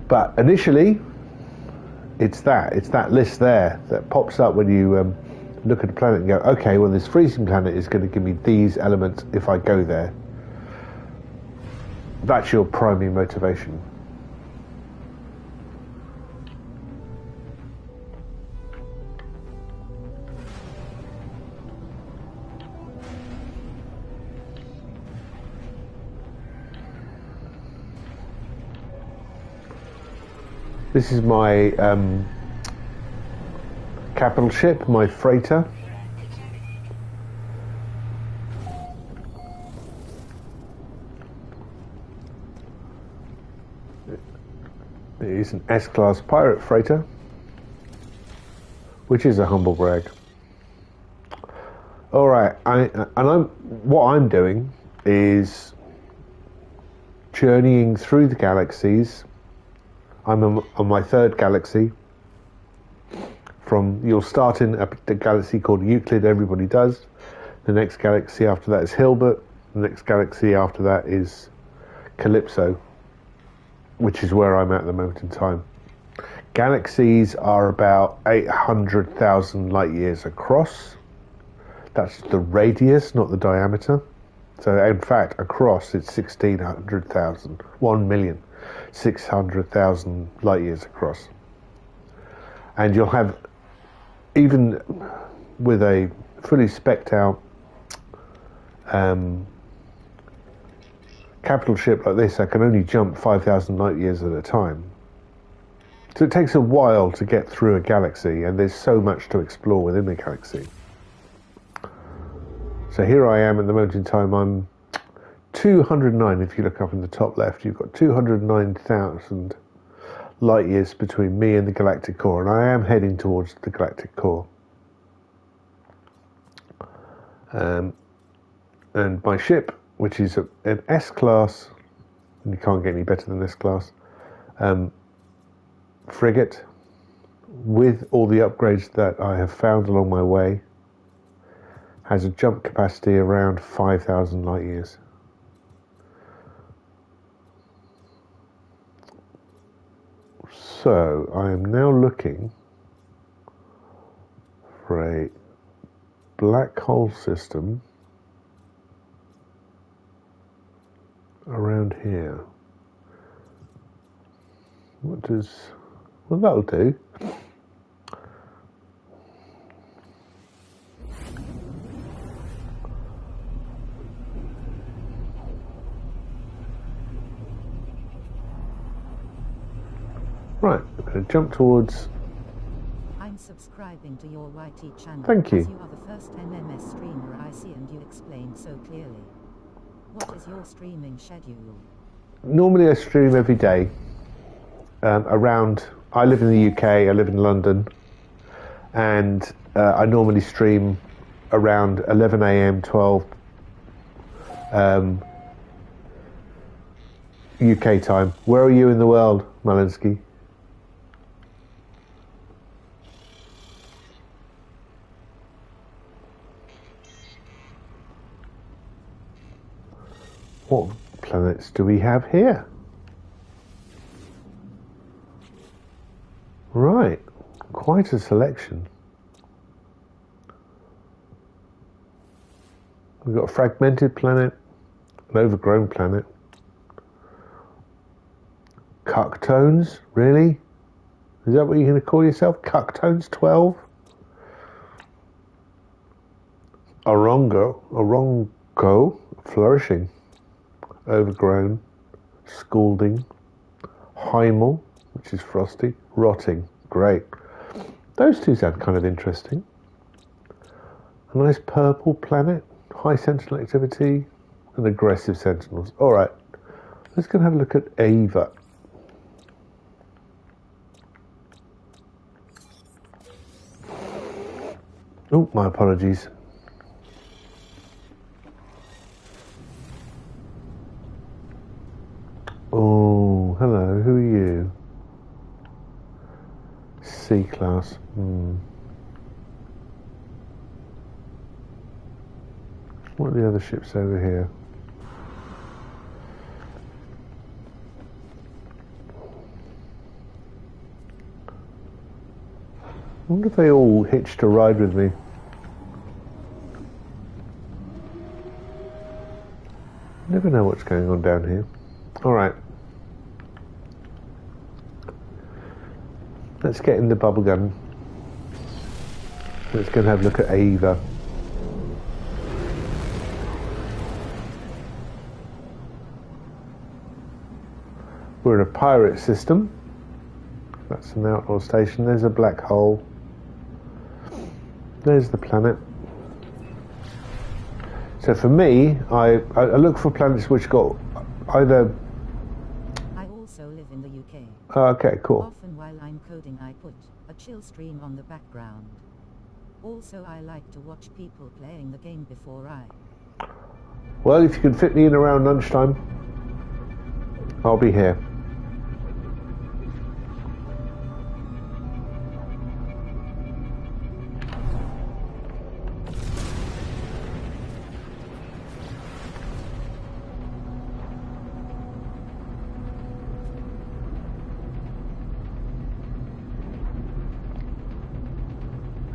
But initially, it's that list there that pops up when you look at a planet and go, okay, well, this freezing planet is going to give me these elements if I go there. That's your primary motivation. This is my capital ship, my freighter. It is an S-class pirate freighter, which is a humble brag. All right, what I'm doing is journeying through the galaxies. I'm on my 3rd galaxy. You'll start in a galaxy called Euclid, everybody does. The next galaxy after that is Hilbert. The next galaxy after that is Calypso, which is where I'm at the moment in time. Galaxies are about 800,000 light years across. That's the radius, not the diameter. So in fact, across it's 1,600,000, 1,600,000 light years across. And you'll have, even with a fully spec'd out capital ship like this, I can only jump 5,000 light years at a time. So it takes a while to get through a galaxy, and there's so much to explore within the galaxy. So here I am at the moment in time. I'm 209, if you look up in the top left, you've got 209,000 light years between me and the galactic core, and I am heading towards the galactic core. And my ship, which is an S-class, and you can't get any better than S-class, frigate, with all the upgrades that I have found along my way, has a jump capacity around 5,000 light years. So I am now looking for a black hole system around here. Well, that'll do. Right, I'm going to jump towards... I'm subscribing to your YT channel. Thank you. As you are the first MMS streamer I see and you explain so clearly. What is your streaming schedule? Normally I stream every day. I live in the UK, I live in London, and I normally stream around 11 a.m, 12 UK time. Where are you in the world, Malinsky? What planets do we have here? Right, quite a selection. We've got a fragmented planet, an overgrown planet. Cucktones, really? Is that what you're going to call yourself? Cucktones 12? Arongko, flourishing. Overgrown, scalding. Hymal, which is frosty. Rotting, great. Those two sound kind of interesting. A nice purple planet, high sentinel activity, and aggressive sentinels. All right, let's go and have a look at Aeva. Oh, my apologies. Oh, hello, who are you? C-class. What are the other ships over here? I wonder if they all hitched a ride with me. Never know what's going on down here. Alright. Let's get in the bubblegum. Let's go and have a look at Aeva. We're in a pirate system. That's an outlaw station. There's a black hole. There's the planet. So for me, I look for planets which got either... I also live in the UK. Oh, okay, cool. Often while I'm coding I put a chill stream on the background. Also I like to watch people playing the game before I... Well, if you can fit me in around lunchtime, I'll be here.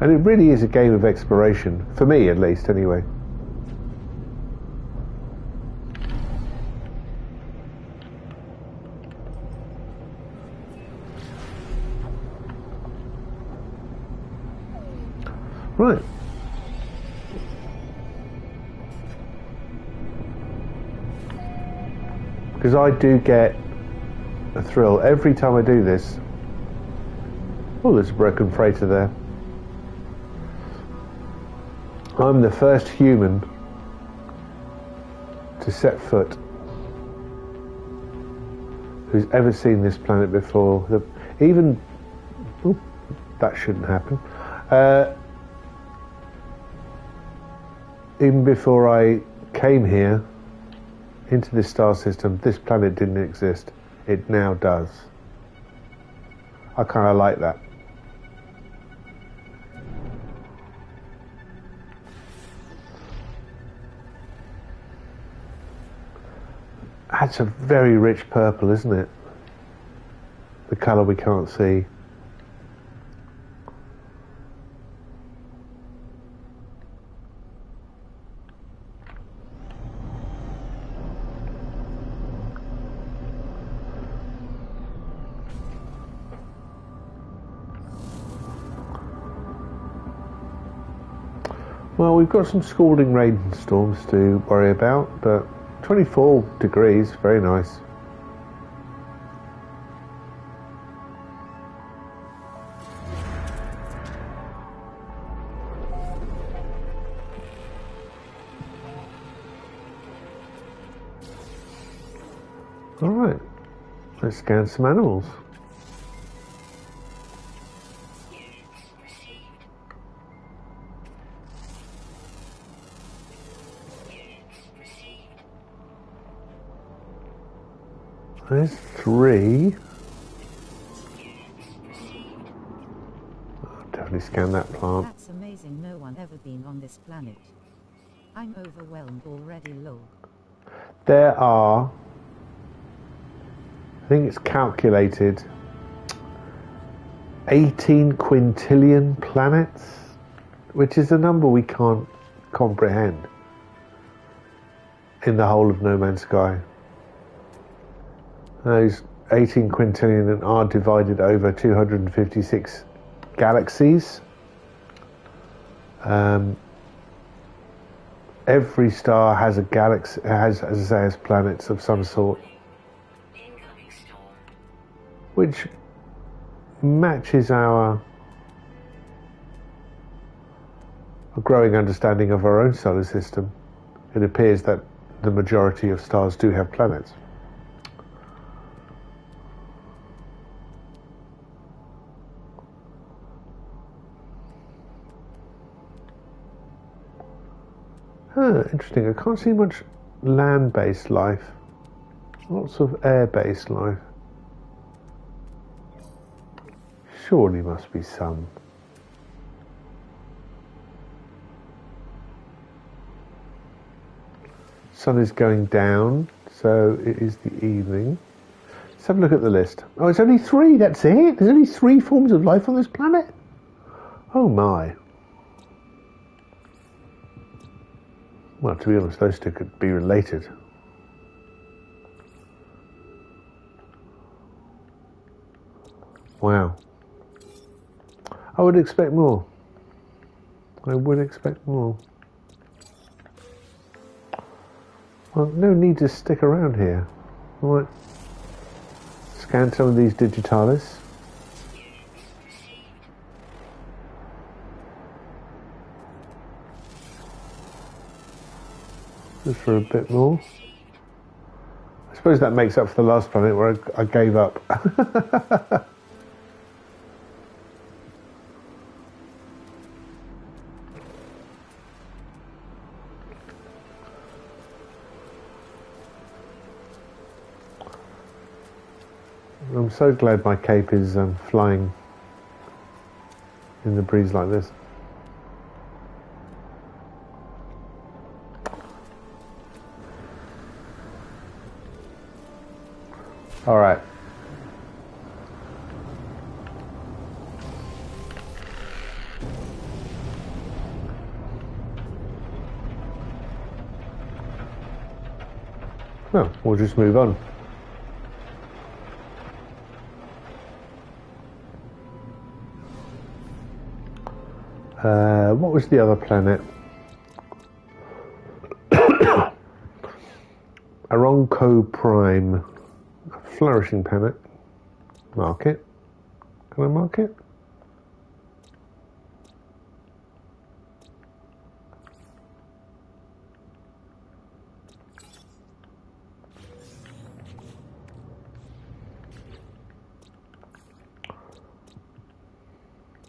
And it really is a game of exploration, for me at least, anyway. Right. Because I do get a thrill every time I do this. Oh, there's a broken freighter there. I'm the first human to set foot who's ever seen this planet before. That shouldn't happen. Even before I came here into this star system, this planet didn't exist. It now does. I kind of like that. That's a very rich purple, isn't it? the colour we can't see. Well, we've got some scalding rainstorms to worry about, but 24 degrees, very nice. All right, let's scan some animals. There's 3. I'll definitely scan that plant. That's amazing, no one ever been on this planet. I'm overwhelmed already, lol. There are, I think it's calculated, 18 quintillion planets, which is a number we can't comprehend in the whole of No Man's Sky. Those 18 quintillion are divided over 256 galaxies. Every star has a galaxy, has, as I say, has planets of some sort, which matches our growing understanding of our own solar system. It appears that the majority of stars do have planets. Interesting. I can't see much land-based life. Lots of air-based life. Surely must be some. Sun is going down, so it is the evening. Let's have a look at the list. Oh, it's only 3, that's it? There's only 3 forms of life on this planet? Oh my. Well, to be honest, those two could be related. Wow. I would expect more. I would expect more. Well, no need to stick around here. I might scan some of these digitalis. Just for a bit more. I suppose that makes up for the last planet where I gave up. I'm so glad my cape is flying in the breeze like this. All right. Well, we'll just move on. What was the other planet? Arongko Prime. Flourishing planet. Mark it. Can I mark it?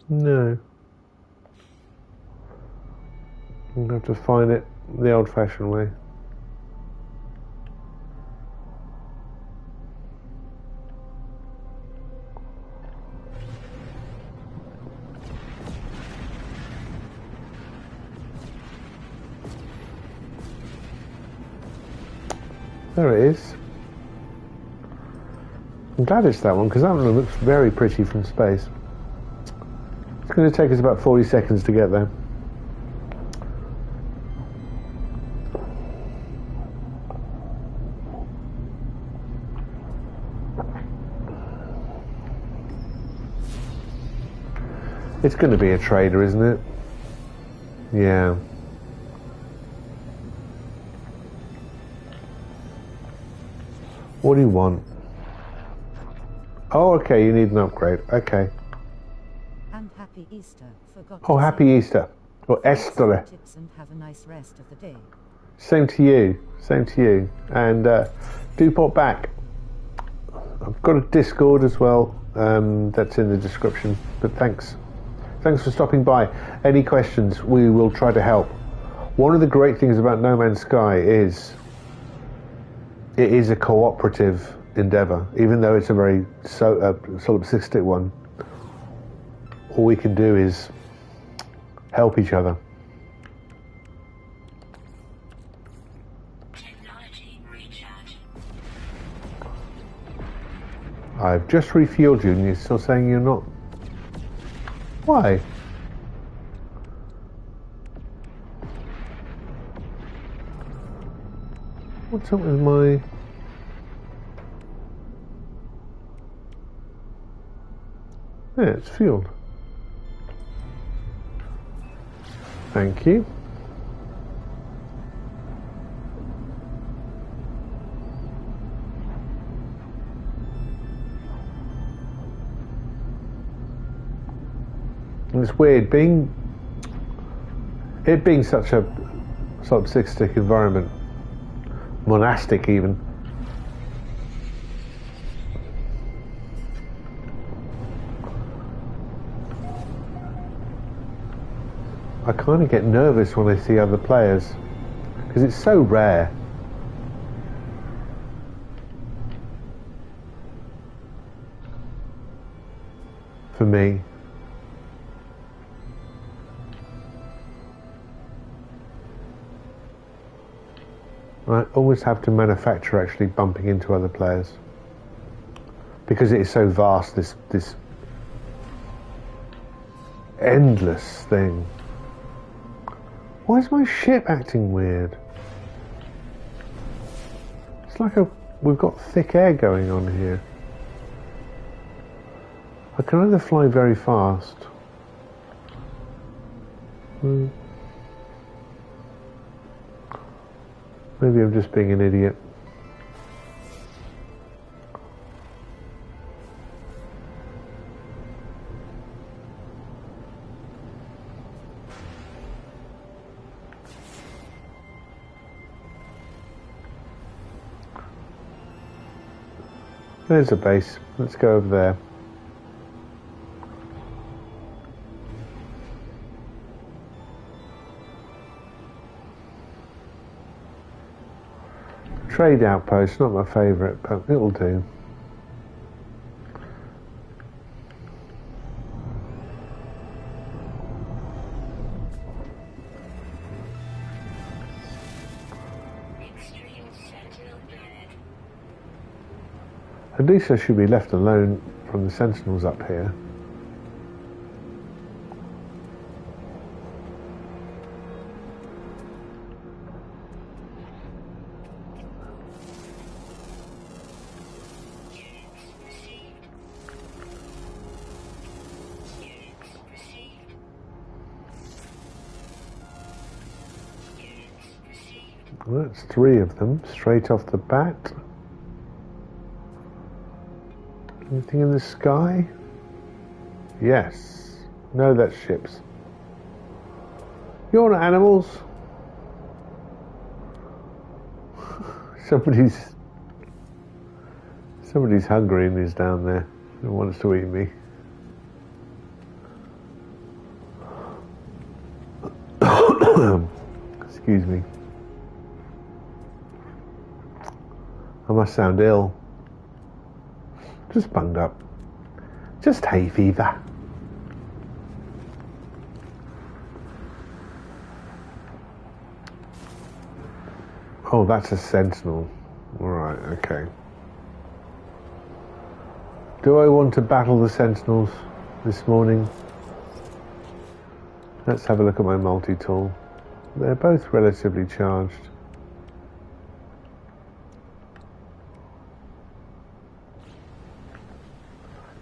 No. I'm going to have to find it the old-fashioned way. There it is. I'm glad it's that one, because that one looks very pretty from space. It's going to take us about 40 seconds to get there. It's going to be a trader, isn't it? Yeah. What do you want? Oh, okay, you need an upgrade. Okay. And happy Easter. Forgot Oh, to happy say. Easter. Or Esther. Tips and have a nice rest of the day. Same to you. Same to you. And do pop back. I've got a Discord as well. That's in the description. But thanks. Thanks for stopping by. Any questions, we will try to help. One of the great things about No Man's Sky is it is a cooperative endeavour, even though it's a very solipsistic one. All we can do is help each other. Technology recharge. I've just refueled you and you're still saying you're not. Why? What's up with my... Yeah, it's fueled. Thank you. It's weird it being such a solipsistic environment, monastic even. I kind of get nervous when I see other players because it's so rare. For me. I always have to manufacture actually bumping into other players because it is so vast, this endless thing. Why is my ship acting weird? It's like we've got thick air going on here. I can either fly very fast. Maybe I'm just being an idiot. There's a base. Let's go over there. Trade outpost, not my favourite, but it'll do. Extreme Sentinel planet. At least I should be left alone from the Sentinels up here. Well, that's 3 of them, straight off the bat. Anything in the sky? Yes. No, that's ships. You're not animals. Somebody's hungry and is down there and wants to eat me. Excuse me. I must sound ill. Just bunged up. Just hay fever. Oh, that's a Sentinel. Alright, okay. Do I want to battle the Sentinels this morning? Let's have a look at my multi-tool. They're both relatively charged.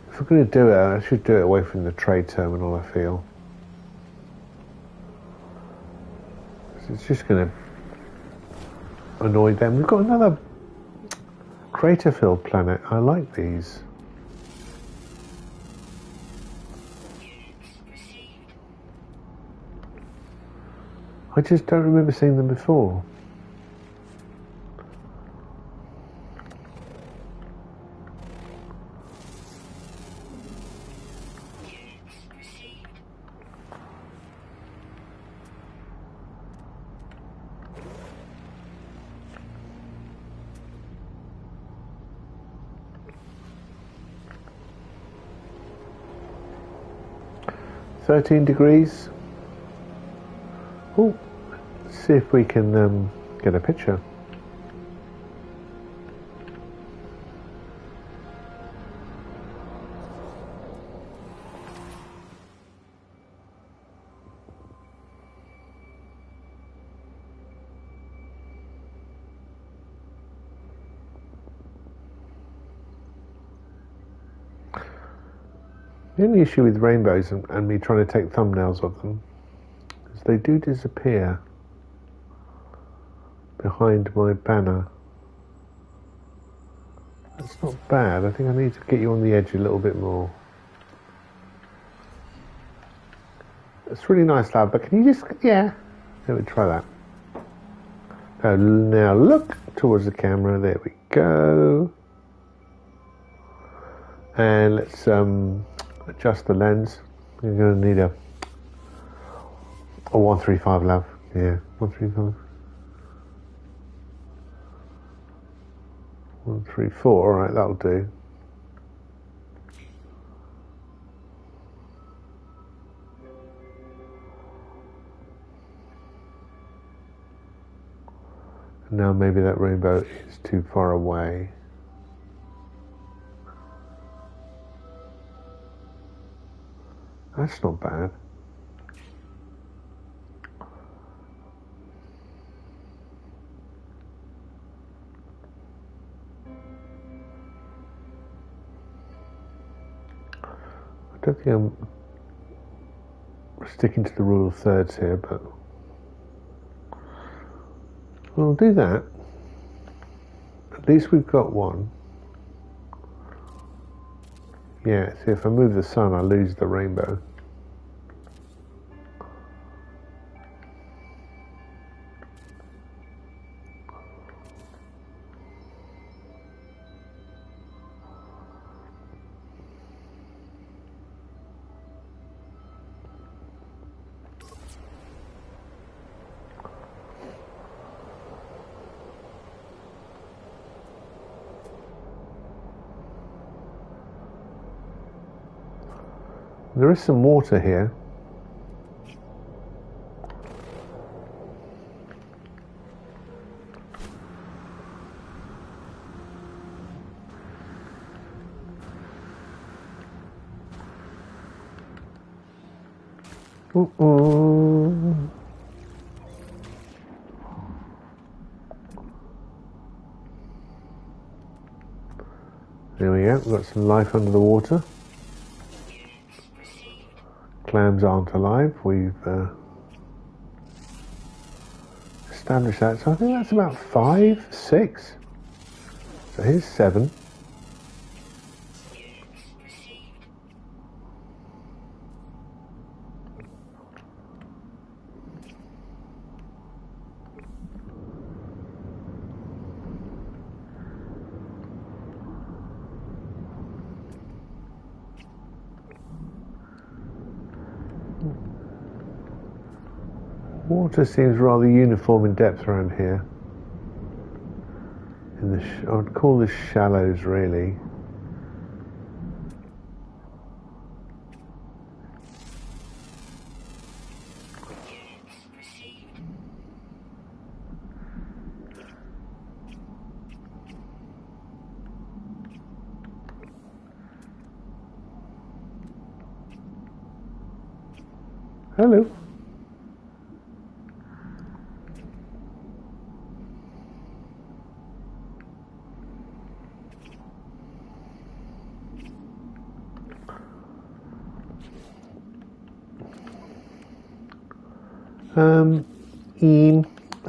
If we're going to do it, I should do it away from the trade terminal, I feel. It's just going to annoy them. We've got another crater-filled planet. I like these. I just don't remember seeing them before. $13. Oh, let's see if we can get a picture. The only issue with rainbows and me trying to take thumbnails of them is they do disappear behind my banner. That's not bad. I think I need to get you on the edge a little bit more. It's really nice, lad, but can you just, yeah. Let me try that. Now look towards the camera. There we go. And let's adjust the lens. You're going to need a 135, love. Yeah, 135. 134, alright, that'll do. Now maybe that rainbow is too far away. That's not bad. I don't think I'm sticking to the rule of thirds here, but we'll do that. At least we've got one. Yeah, see, if I move the sun, I lose the rainbow. There is some water here. There we go, we've got some life under the water. Clams aren't alive. We've established that. So I think that's about 5, 6. So here's 7. Water seems rather uniform in depth around here. In the I would call this shallows, really. Hello.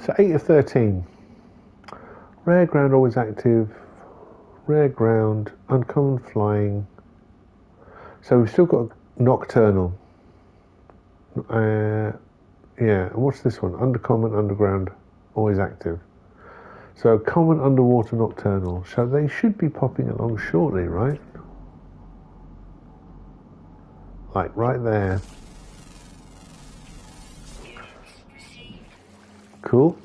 So 8 of 13. Rare ground always active. Rare ground, uncommon flying. So we've still got nocturnal. Yeah, what's this one? Undercommon, underground, always active. So common, underwater, nocturnal. So they should be popping along shortly, right? Like right there. Cool.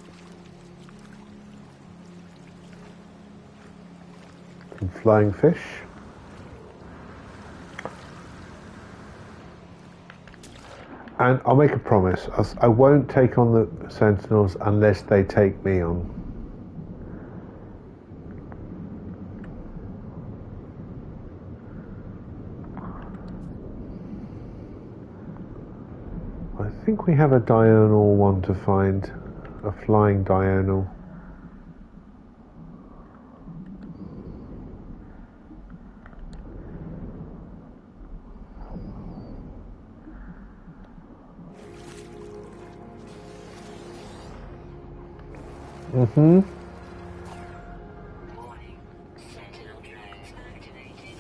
Some flying fish. And I'll make a promise. I won't take on the Sentinels unless they take me on. I think we have a diurnal one to find. A flying diurnal. Warning. Sentinel drones activated.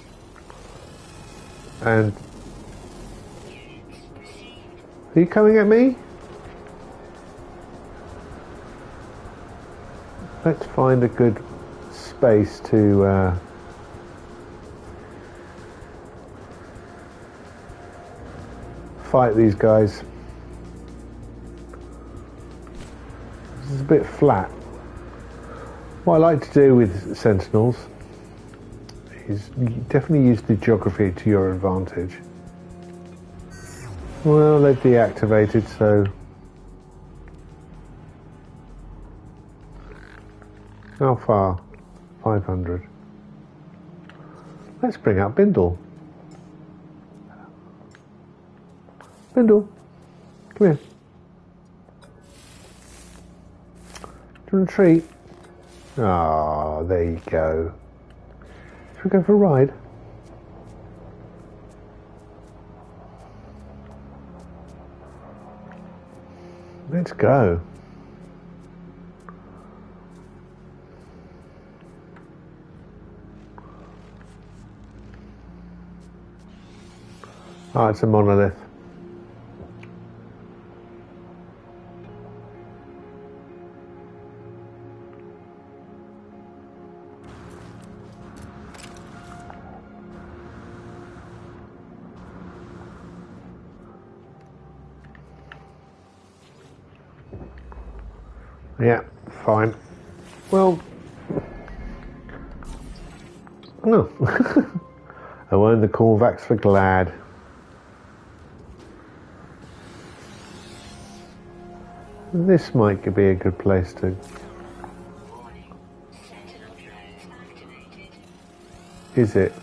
And Units received. are you coming at me? Let's find a good space to fight these guys. This is a bit flat. What I like to do with Sentinels is definitely use the geography to your advantage. Well, they've deactivated, so how far? 500. Let's bring out Bindelle. Bindelle, come here. Do you want a treat? Ah, there you go. Should we go for a ride? Let's go. Oh, it's a monolith. Yeah, fine. Well, no. I won the Corvax for Glad. This might be a good place to. Warning. Sentinel drones activated. Is it?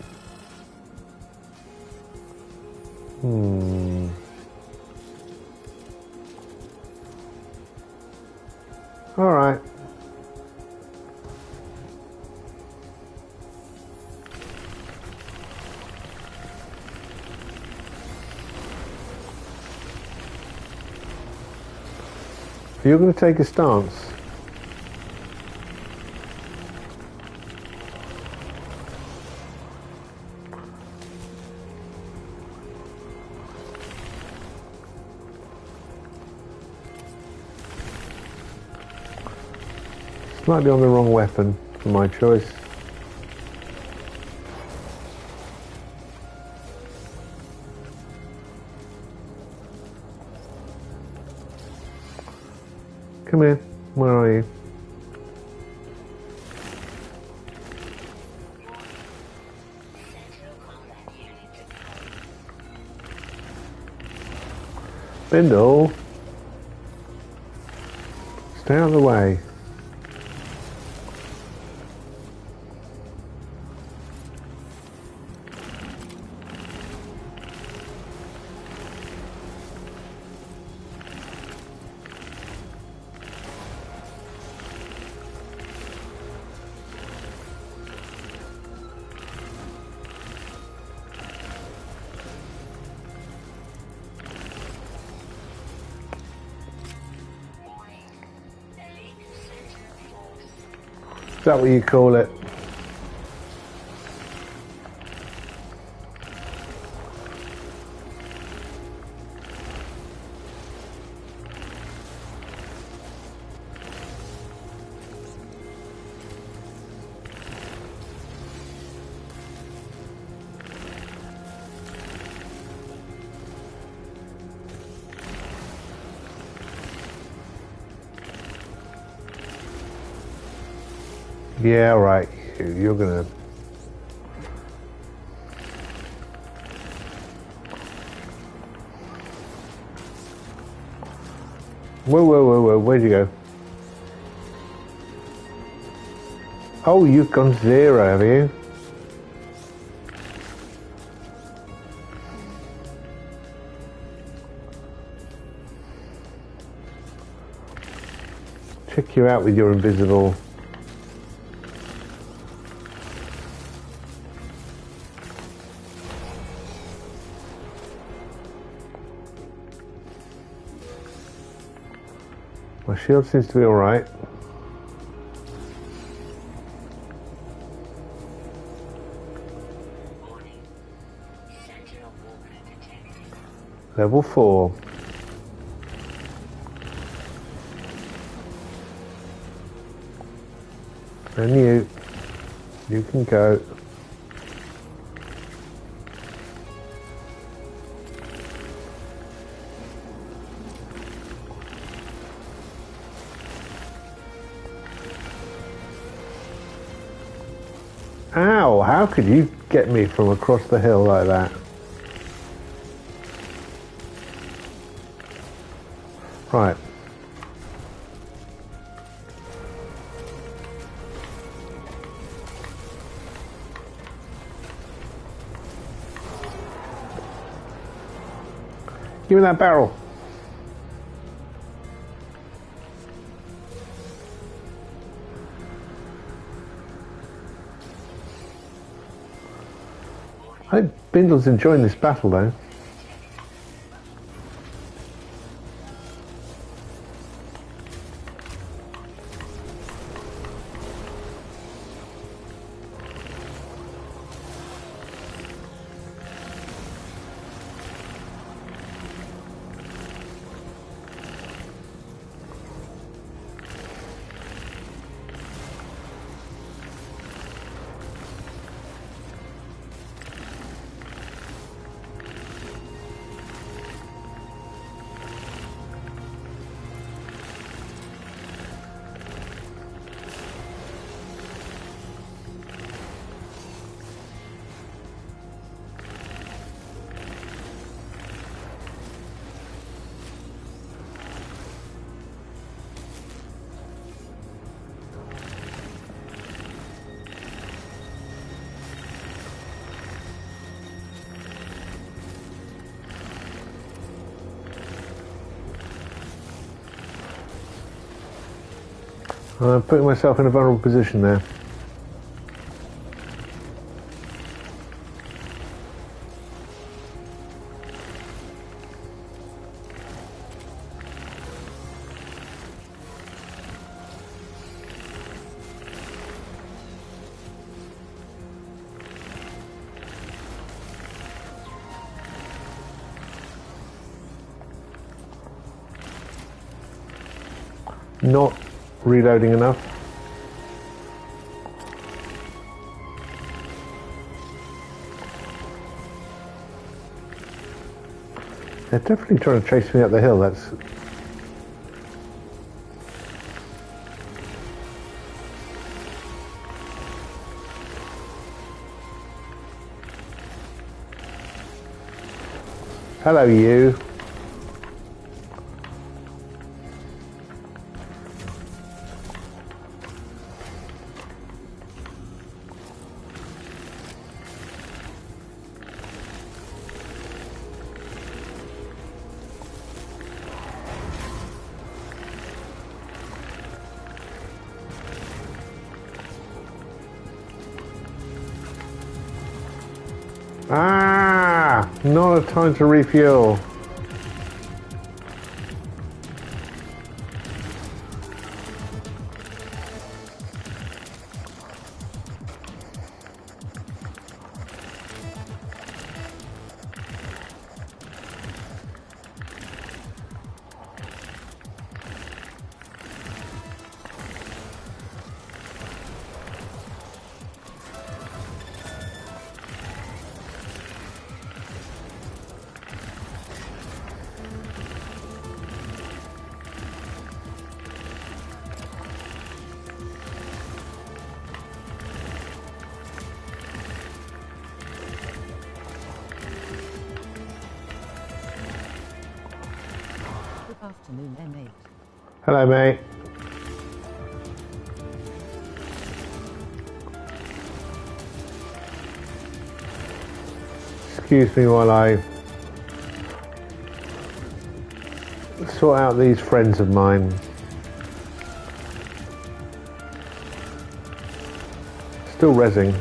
All right. You're going to take a stance. Slightly on the wrong weapon for my choice. Come here. Where are you? Sentinel combat unit deployed. Bindelle. Stay out of the way. Is that what you call it? Yeah, right. You're gonna. Whoa. Where'd you go? Oh, you've gone 0, have you? Check you out with your invisible. My shield seems to be alright. Warning. Sentinel walker detected. Level 4. And you can go. Ow, how could you get me from across the hill like that? Right. Give me that barrel. I think Bindle's enjoying this battle though. I'm putting myself in a vulnerable position there. Not reloading enough. They're definitely trying to chase me up the hill. That's hello, you. Ah, not a time to refuel. afternoon, M8. Hello, mate. Excuse me while I sort out these friends of mine. Still rezzing.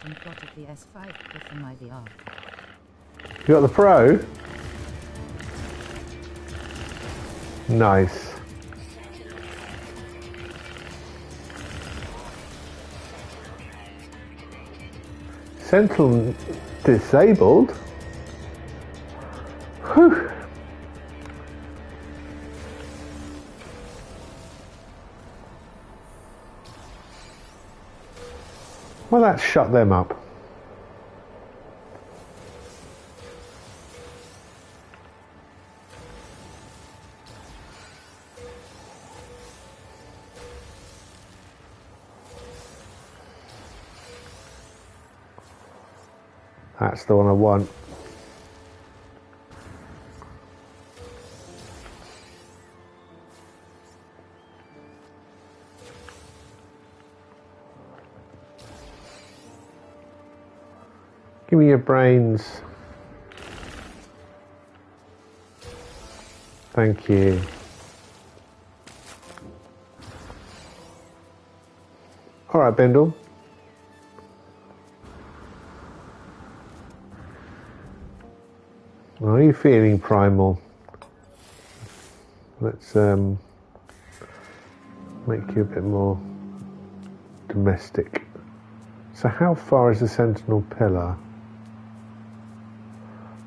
And plotted the S5 with an IDR. You got the Pro? Nice. Sentinel disabled? Whew. Well, that shut them up. That's the one I want. Give me your brains. Thank you. All right, Bindelle. Are you feeling primal? Let's make you a bit more domestic. So how far is the Sentinel pillar?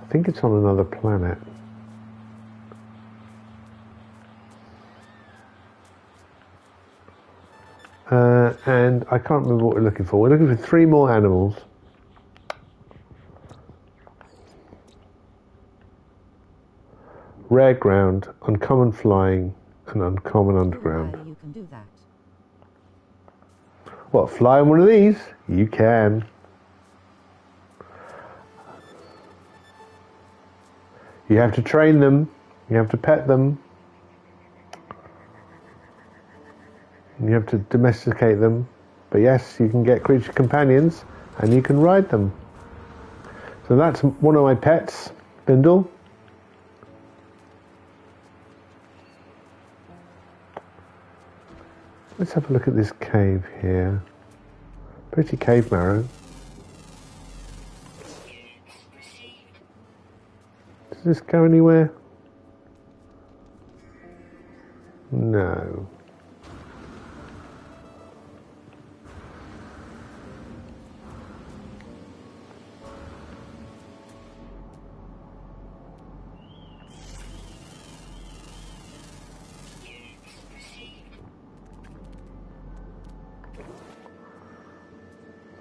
I think it's on another planet. And I can't remember what we're looking for. We're looking for 3 more animals. Rare ground, uncommon flying, and uncommon underground. You can do that. What, fly on one of these? You can. You have to train them. You have to pet them. You have to domesticate them. But yes, you can get creature companions and you can ride them. So that's one of my pets, Bindelle. Let's have a look at this cave here. Pretty cave marrow. Does this go anywhere? No.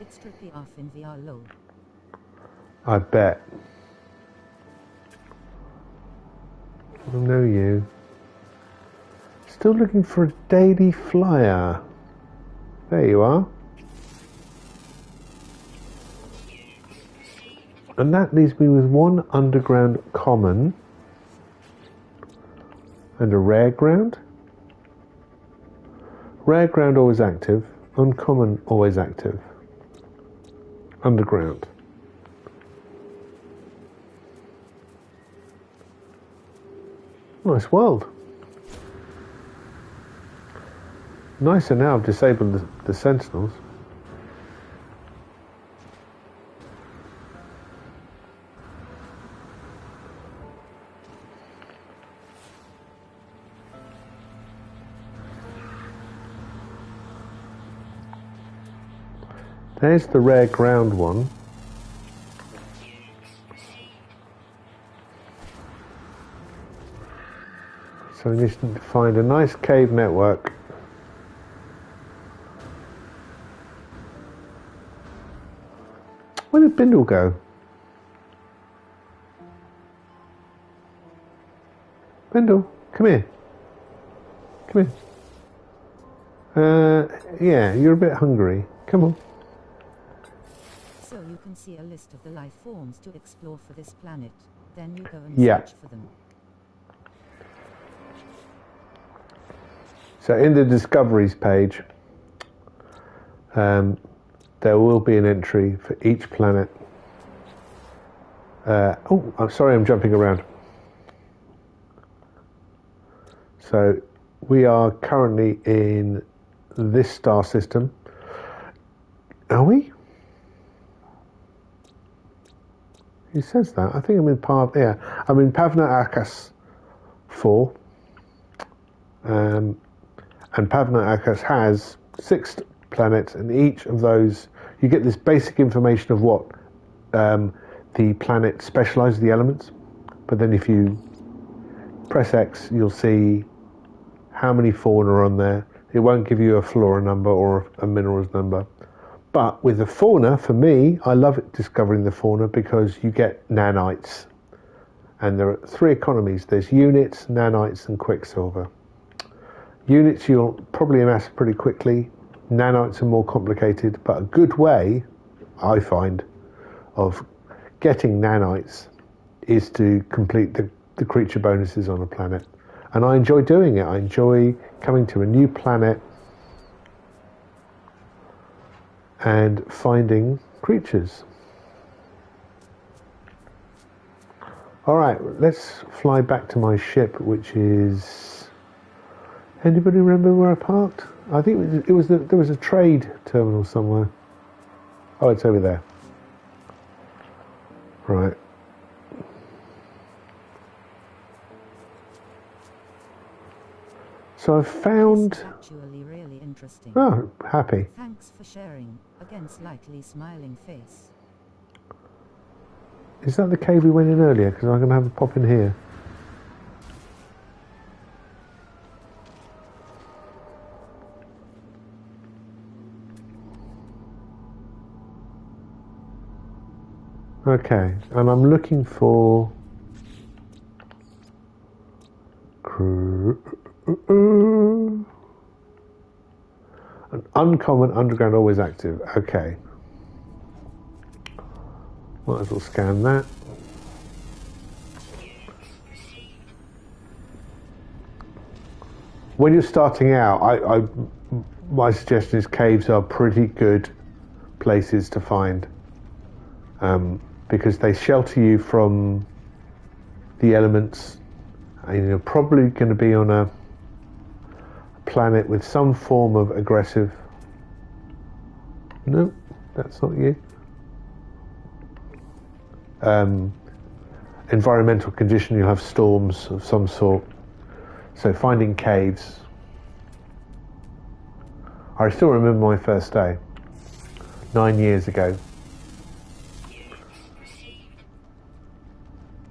It's tricky off in VR low. I bet. I know you. Still looking for a daily flyer. There you are. And that leaves me with 1 underground common and a rare ground. Rare ground always active, uncommon always active. Underground. Nice world. Nicer now I've disabled the Sentinels. There's the rare ground one. So we need to find a nice cave network. Where did Bindelle go? Bindelle, come here. Come here. Yeah, you're a bit hungry. Come on. So you can see a list of the life forms to explore for this planet. Then you go and search for them. So in the discoveries page, there will be an entry for each planet. Oh, I'm sorry, I'm jumping around. So we are currently in this star system. Are we? Who says that? I think I'm in I'm in Pavna Akas 4. And Pavna Akas has 6 planets, and each of those, you get this basic information of what the planet specializes the elements. But then if you press X, you'll see how many fauna are on there. It won't give you a flora number or a minerals number. But with the fauna, for me, I love discovering the fauna because you get nanites. And there are 3 economies. There's units, nanites, and quicksilver. Units you'll probably amass pretty quickly. Nanites are more complicated, but a good way, I find, of getting nanites is to complete the creature bonuses on a planet. And I enjoy doing it. I enjoy coming to a new planet and finding creatures. All right, let's fly back to my ship, which is... Anybody remember where I parked? I think there was a trade terminal somewhere. Oh, it's over there. Right. So I've found... This is actually really interesting. Oh, happy. Thanks for sharing. Again, slightly smiling face. Is that the cave we went in earlier? Because I'm going to have a pop in here. Okay, and I'm looking for an uncommon underground always active. Okay, might as well scan that. When you're starting out, my suggestion is caves are pretty good places to find. Because they shelter you from the elements, and you're probably going to be on a planet with some form of aggressive... No, that's not you. Environmental condition, you'll have storms of some sort. So finding caves. I still remember my first day, 9 years ago.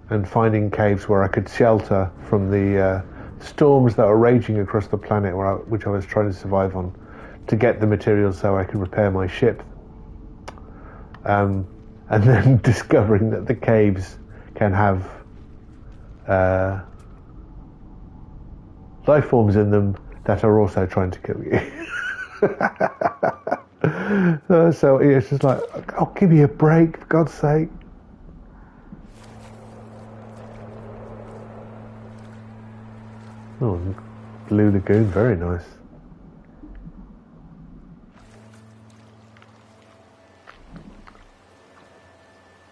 And finding caves where I could shelter from the storms that are raging across the planet which I was trying to survive on, to get the materials so I could repair my ship. And then discovering that the caves can have life forms in them that are also trying to kill you. So it's just like, oh, give me a break, for God's sake. Oh, Blue Lagoon, very nice.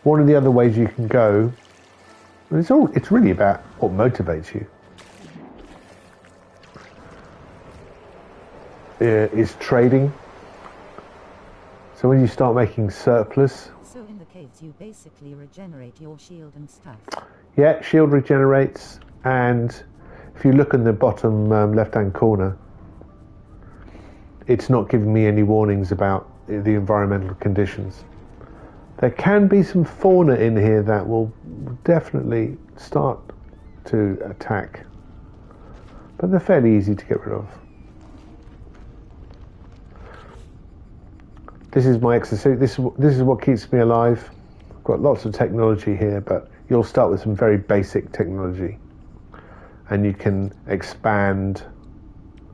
One of the other ways you can go, it's really about what motivates you, is trading. So when you start making surplus... So in the caves you basically regenerate your shield and stuff. Yeah, shield regenerates, and... If you look in the bottom left-hand corner, it's not giving me any warnings about the environmental conditions. There can be some fauna in here that will definitely start to attack. but they're fairly easy to get rid of. This is my exosuit. This is what keeps me alive. I've got lots of technology here, but you'll start with some very basic technology, and you can expand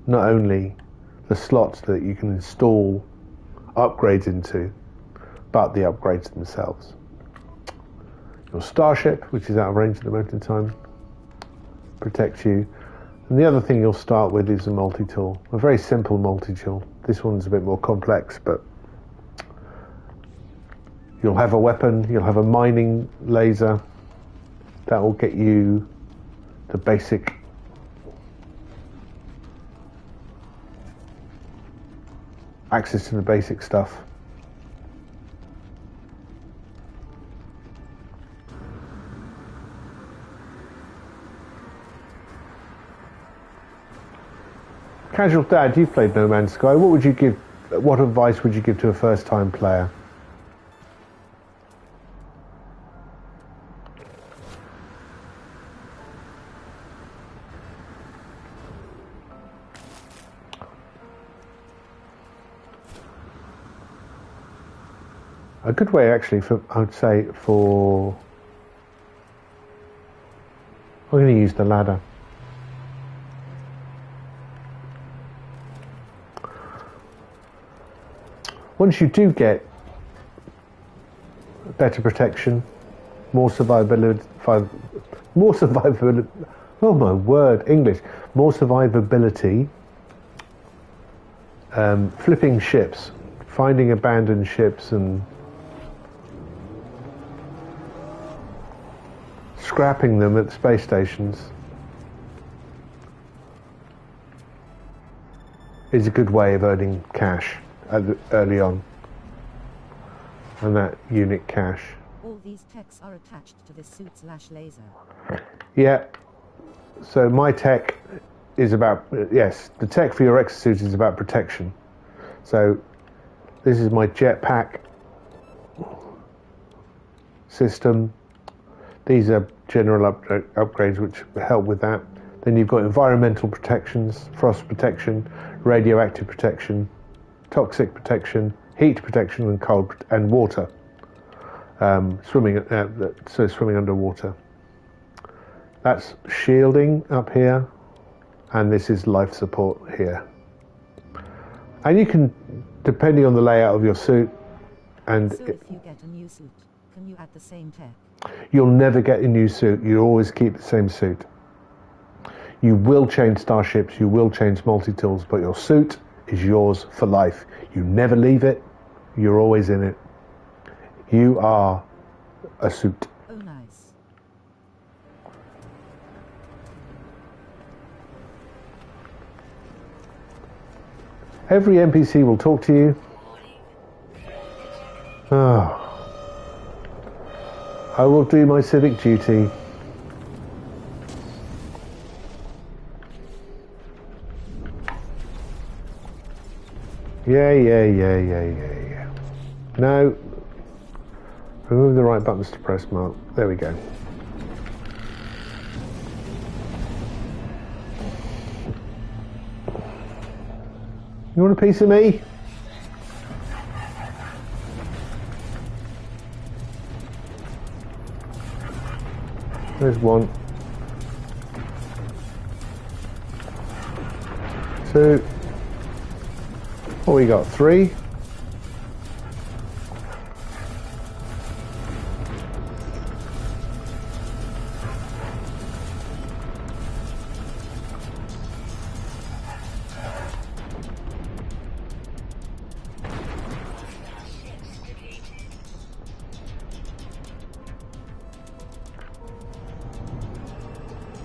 not only the slots that you can install upgrades into, but the upgrades themselves. Your starship, which is out of range at the moment in time, protects you. And the other thing you'll start with is a multi-tool, a very simple multi-tool. This one's a bit more complex, but you'll have a weapon, you'll have a mining laser. That will get you the basic access to the basic stuff. Casual Dad, you've played No Man's Sky. What advice would you give to a first-time player? A good way, actually, I would say, I'm going to use the ladder. Once you do get better protection, more survivability, oh my word, English, more survivability, flipping ships, finding abandoned ships and scrapping them at the space stations is a good way of earning cash early on, and that unit cash. All these techs are attached to the suit/laser. Yeah, so my tech is about, yes, the tech for your exosuit is about protection. So this is my jetpack system. These are general upgrades which help with that. Then you've got environmental protections, frost protection, radioactive protection, toxic protection, heat protection, and cold and water. Swimming underwater. That's shielding up here, and this is life support here. And you can, depending on the layout of your suit, and So if you get a new suit, can you add the same tech? you'll never get a new suit. You always keep the same suit. You will change starships, you will change multi-tools, but your suit is yours for life. You never leave it. You're always in it. You are a suit. Oh, nice. Every NPC will talk to you. Oh. I will do my civic duty. Yeah. No. Remove the right buttons to press, Mark. There we go. You want a piece of me? There's one. Two. What we got? Three.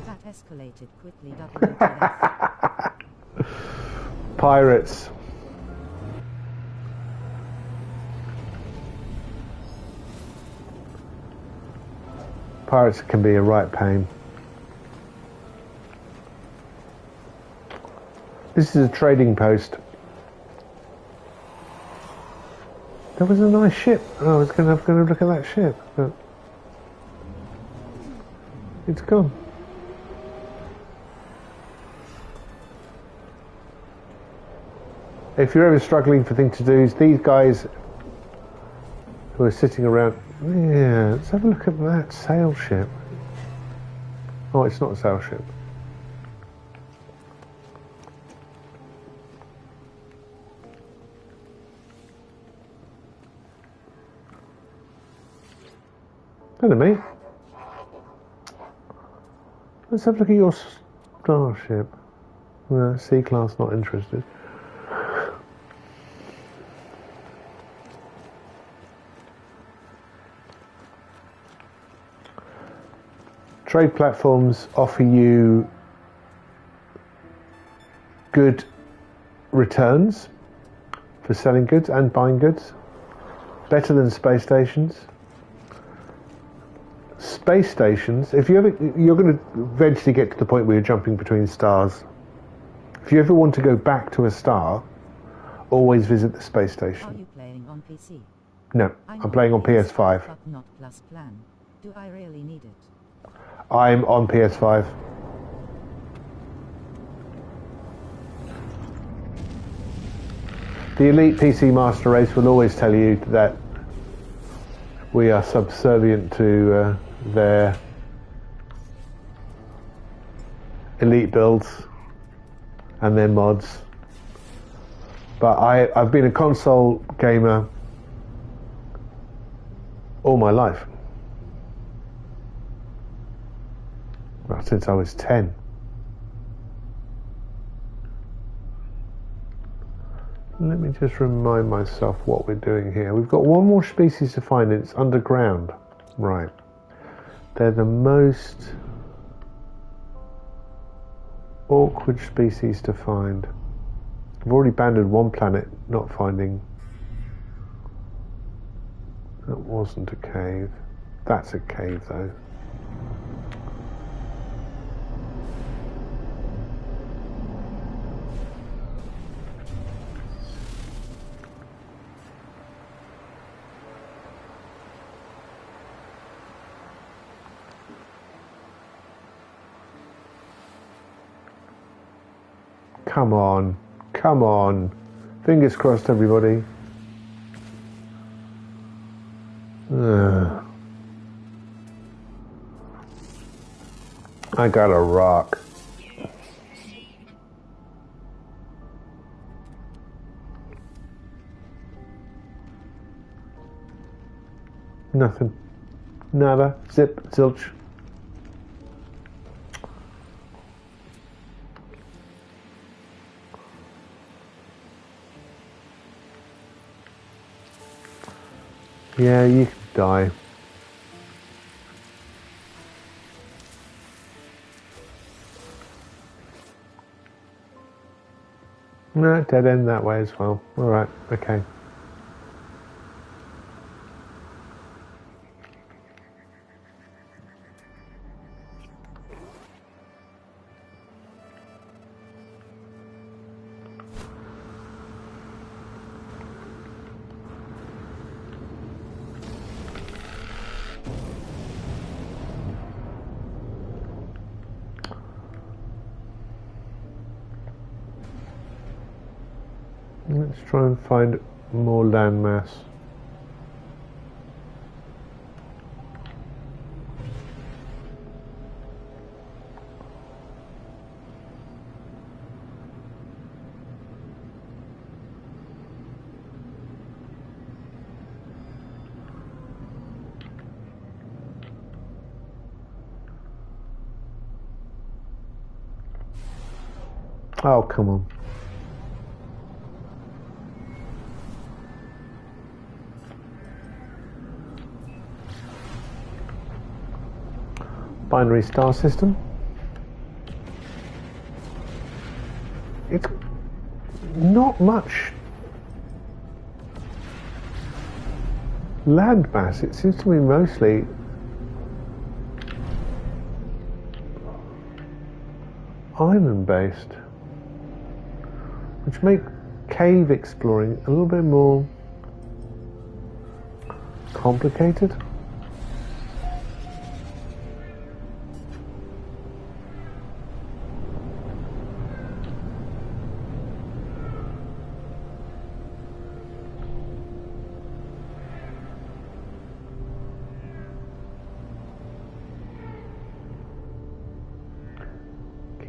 That escalated quickly. WTF. Pirates. Pirates can be a right pain. This is a trading post. There was a nice ship. I was going to look at that ship, but it's gone. If you're ever struggling for things to do, these guys who are sitting around. Yeah, let's have a look at that sail ship. Oh, it's not a sail ship. Hello, mate. Let's have a look at your starship. C-class, not interested. Trade platforms offer you good returns for selling goods and buying goods. Better than space stations. Space stations, if you ever, you're going to eventually get to the point where you're jumping between stars. If you ever want to go back to a star, always visit the space station. Are you playing on PC? No, I'm playing on PS5. But not Plus Plan. Do I really need it? I'm on PS5. The elite PC master race will always tell you that we are subservient to their elite builds and their mods. But I've been a console gamer all my life. Well, since I was 10. Let me just remind myself what we're doing here. We've got one more species to find, and it's underground. Right. They're the most awkward species to find. I've already banded one planet, not finding. That wasn't a cave. That's a cave, though. Come on, come on. Fingers crossed, everybody. I got a rock. Nothing. Nada. Zip. Zilch. Yeah, you can die. No, dead end that way as well. Alright, okay. Let's try and find more landmass. Oh, come on. Binary star system. It's not much land mass. It seems to be mostly island based, which make cave exploring a little bit more complicated.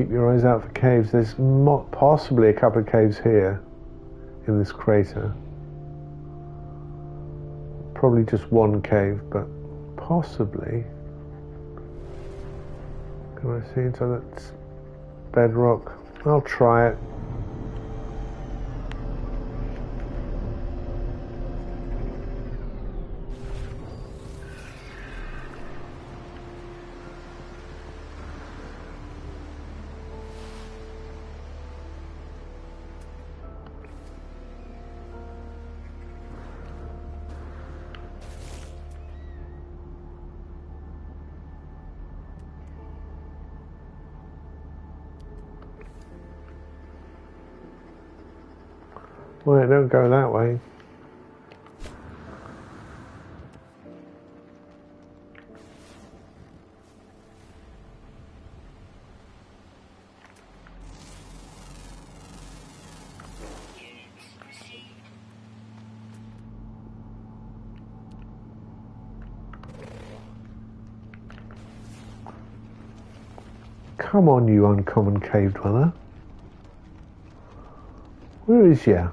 Keep your eyes out for caves. There's possibly a couple of caves here in this crater. Probably just one cave, but possibly. Can I see into that bedrock? I'll try it. Well, don't go that way. Come on, you uncommon cave dweller. Where is ya?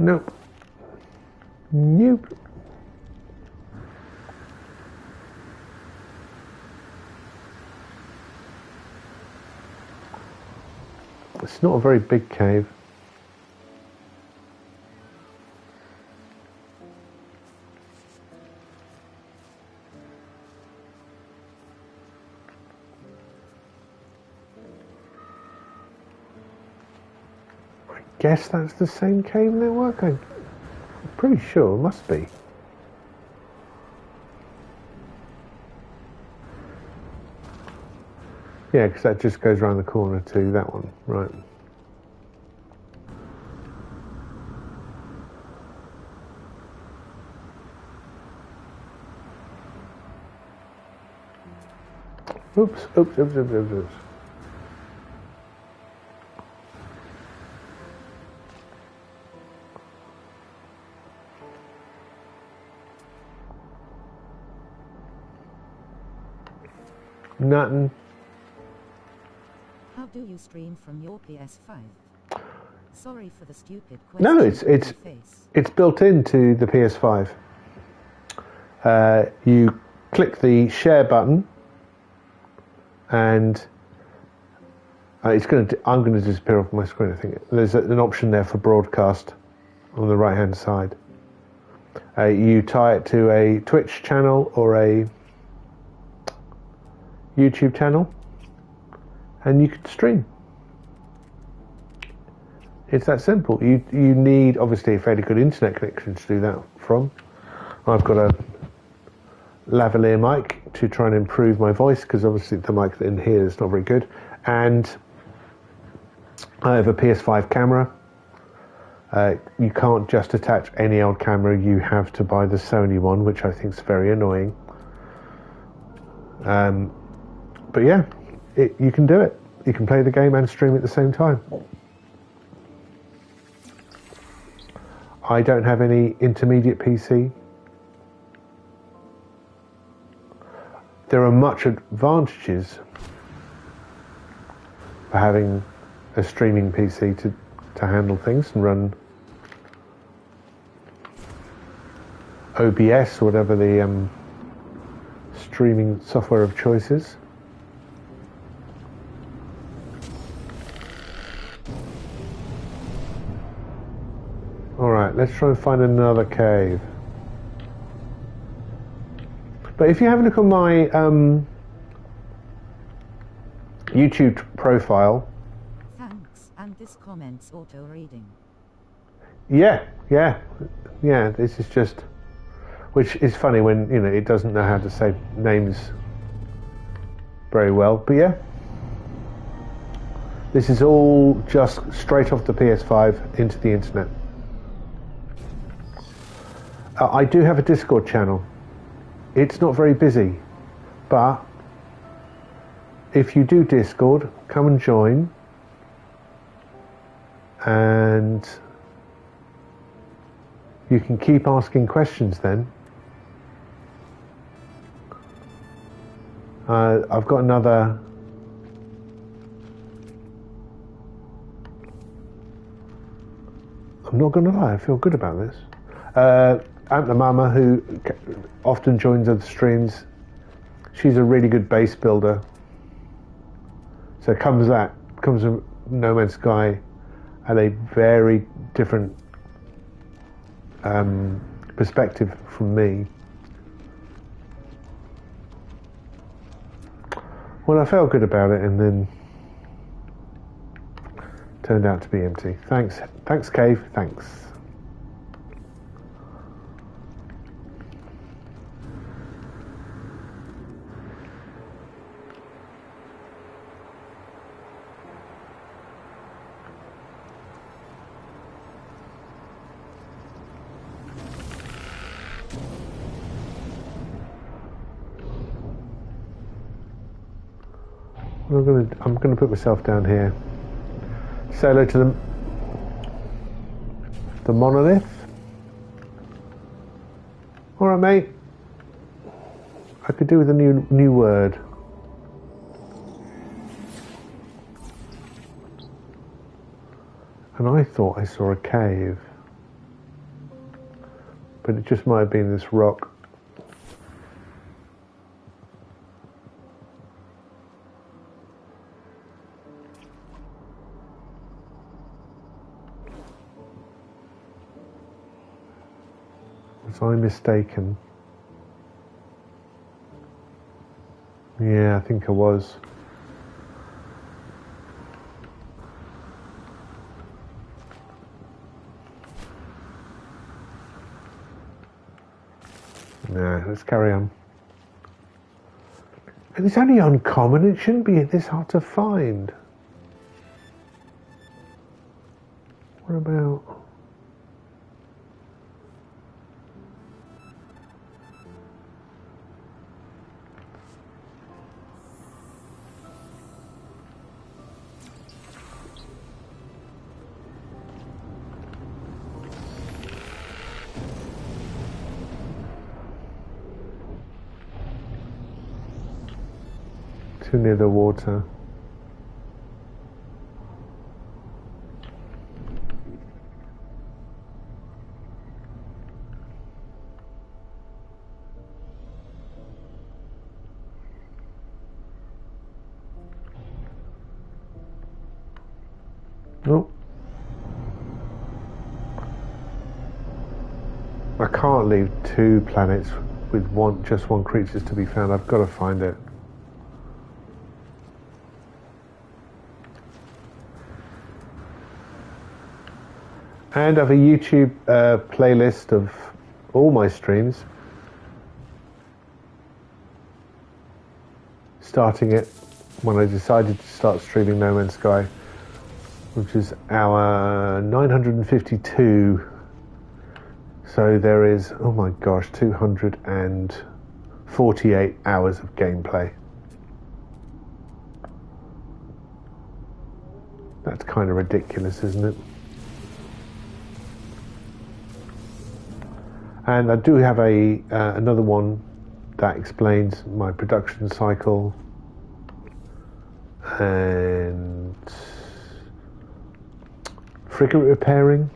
Nope. Nope. It's not a very big cave. Guess that's the same cave network. I'm pretty sure it must be. Yeah, because that just goes around the corner to that one, right? Oops, oops, oops, oops, oops, oops. Nothing. How do you stream from your PS5? Sorry for the stupid question. No, it's built into the PS5. You click the share button, and I'm going to disappear off my screen. I think there's an option there for broadcast on the right hand side. You tie it to a Twitch channel or a YouTube channel, and you can stream. It's that simple. You need obviously a fairly good internet connection to do that from. I've got a lavalier mic to try and improve my voice, because obviously the mic in here is not very good, and I have a PS5 camera. You can't just attach any old camera. You have to buy the Sony one, which I think is very annoying. But yeah, you can do it. You can play the game and stream at the same time. I don't have any intermediate PC. There are much advantages for having a streaming PC to handle things and run OBS or whatever the streaming software of choice is. Alright, let's try and find another cave. But if you have a look on my YouTube profile... Thanks, and this comment's auto-reading. Yeah, this is just... Which is funny when, you know, it doesn't know how to say names very well. But yeah, this is all just straight off the PS5 into the internet. I do have a Discord channel. It's not very busy, but if you do Discord, come and join, and you can keep asking questions then. I've got another. I'm not going to lie, I feel good about this. Aunt Mama, who often joins other streams, she's a really good base builder. So comes from No Man's Sky at a very different perspective from me. Well, I felt good about it, and then turned out to be empty. Thanks, Cave. Thanks. I'm gonna put myself down here. Say hello to the monolith. All right, mate. I could do with a new word. And I thought I saw a cave, but it just might have been this rock. Was I mistaken? Yeah, I think I was. Nah, let's carry on. And it's only uncommon, it shouldn't be this hard to find. What about... Too near the water. Nope. I can't leave two planets with just one creature to be found. I've got to find it. And I have a YouTube playlist of all my streams. Starting it when I decided to start streaming No Man's Sky, which is our 952. So there is, oh my gosh, 248 hours of gameplay. That's kind of ridiculous, isn't it? And I do have another one that explains my production cycle and frigate repairing,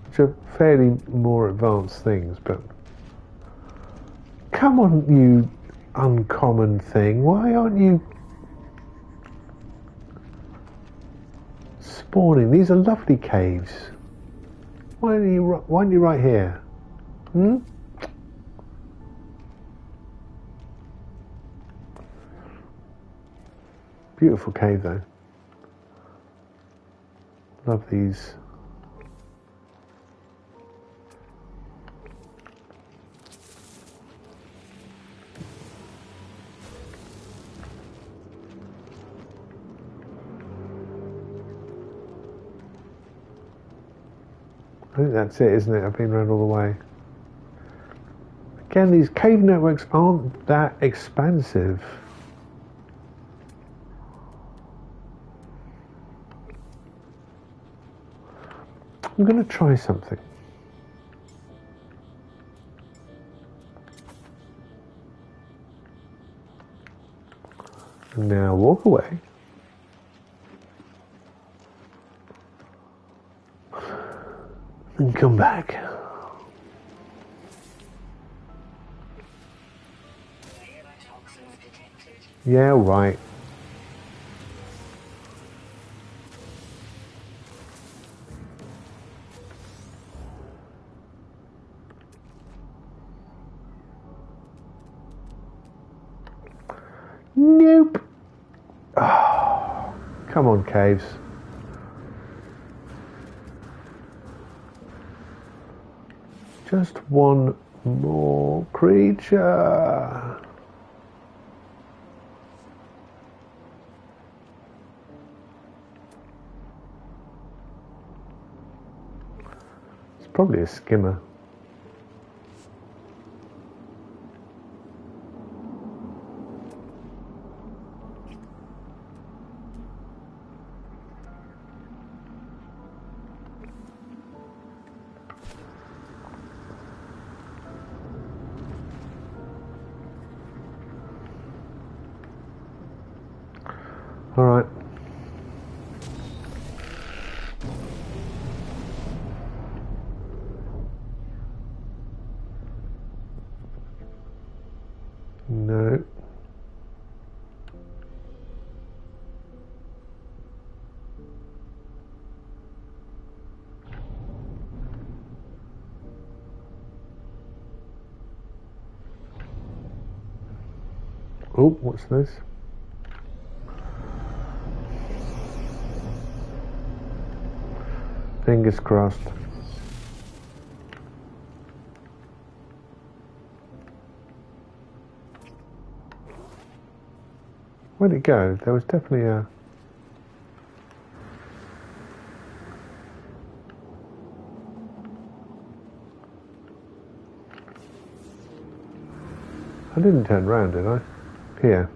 which are fairly more advanced things, but come on, you uncommon thing, why aren't you spawning? These are lovely caves. Why aren't you right here? Hmm? Beautiful cave though. Love these. I think that's it, isn't it? I've been around all the way. Again, these cave networks aren't that expansive. I'm going to try something. Now walk away. And come back. Toxins detected. Yeah, right. Nope. Oh, come on, caves. Just one more creature. It's probably a skimmer. All right. No. Oh, what's this? Fingers crossed. Where'd it go? There was definitely a... I didn't turn round, did I? Here.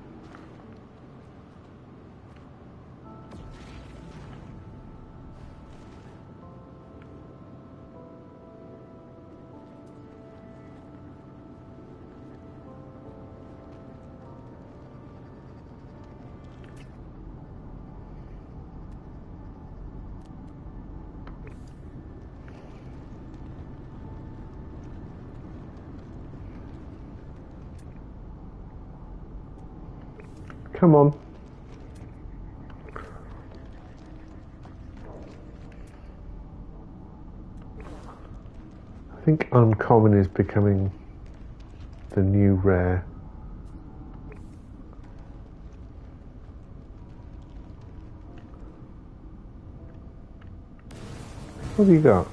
Come on. I think uncommon is becoming the new rare. What have you got?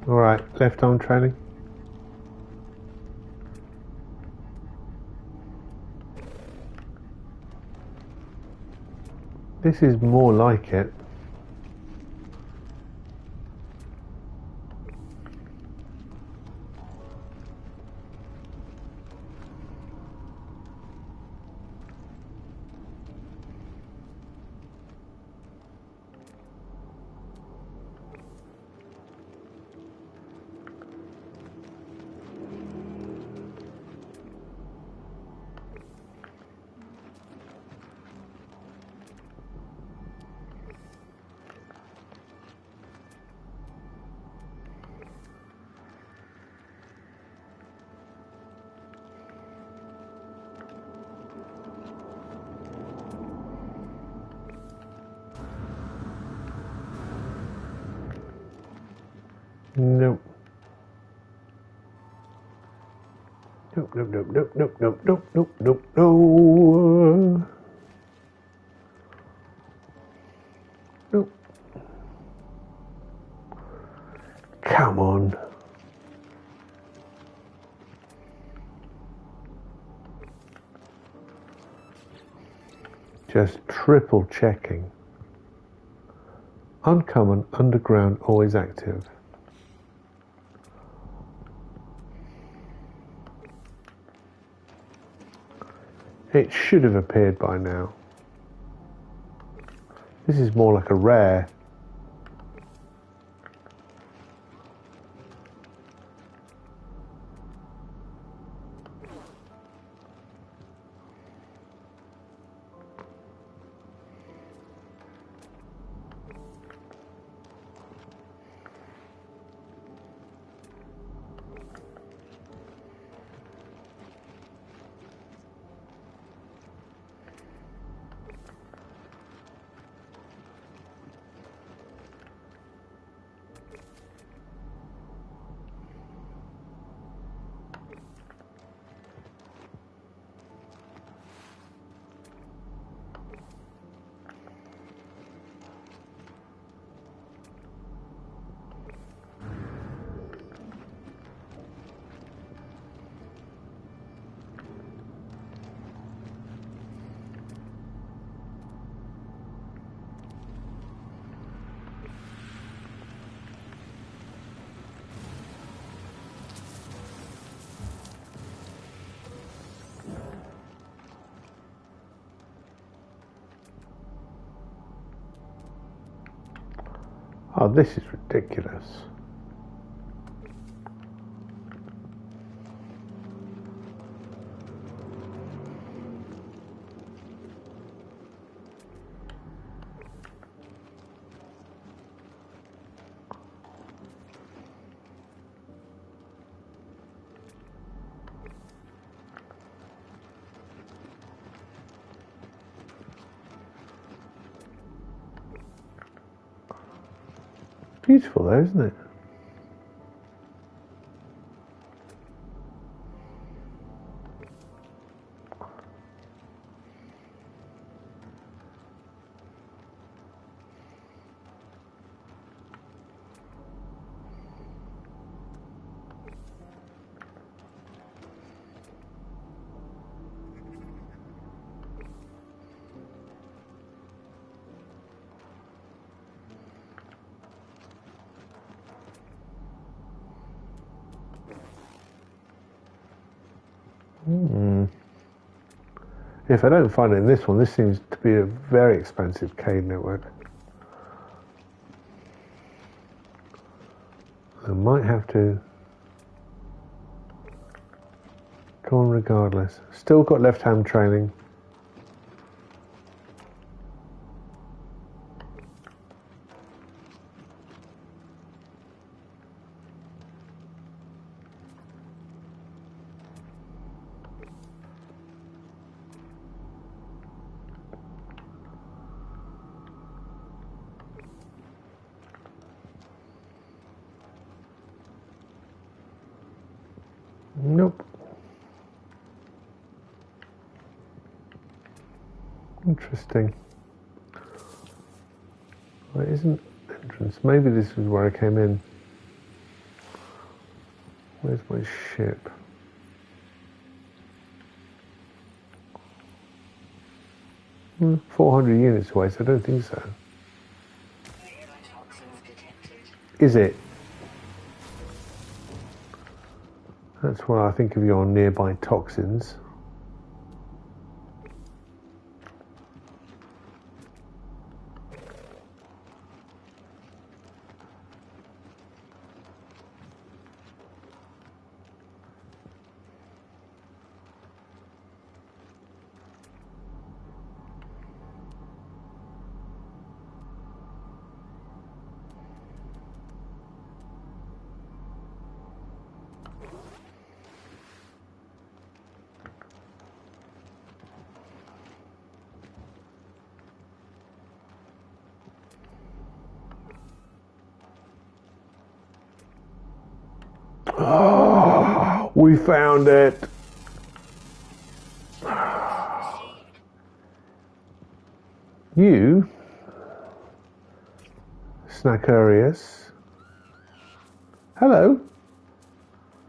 All right, left arm trailing. This is more like it. Nope. Nope, nope, nope, nope, nope, nope, nope, nope, nope, no. Nope. Come on. Just triple checking. Uncommon, underground, always active. It should have appeared by now. This is more like a rare. Oh, this is ridiculous. Beautiful though, isn't it? If I don't find it in this one, this seems to be a very expensive cade network. I might have to go on regardless. Still got left hand trailing. Nope. Interesting. Well, it isn't entrance. Maybe this was where I came in. Where's my ship? Hmm, 400 units away, so I don't think so. Is it? That's what I think of your nearby toxins. We found it. You, Snackarius. Hello.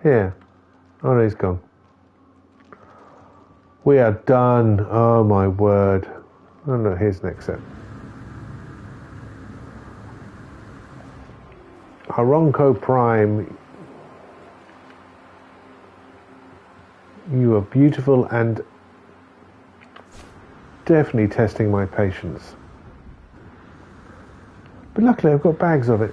Here. Oh no, he's gone. We are done. Oh my word. Oh no, here's next set. Arongko Prime. You are beautiful and definitely testing my patience. But luckily I've got bags of it.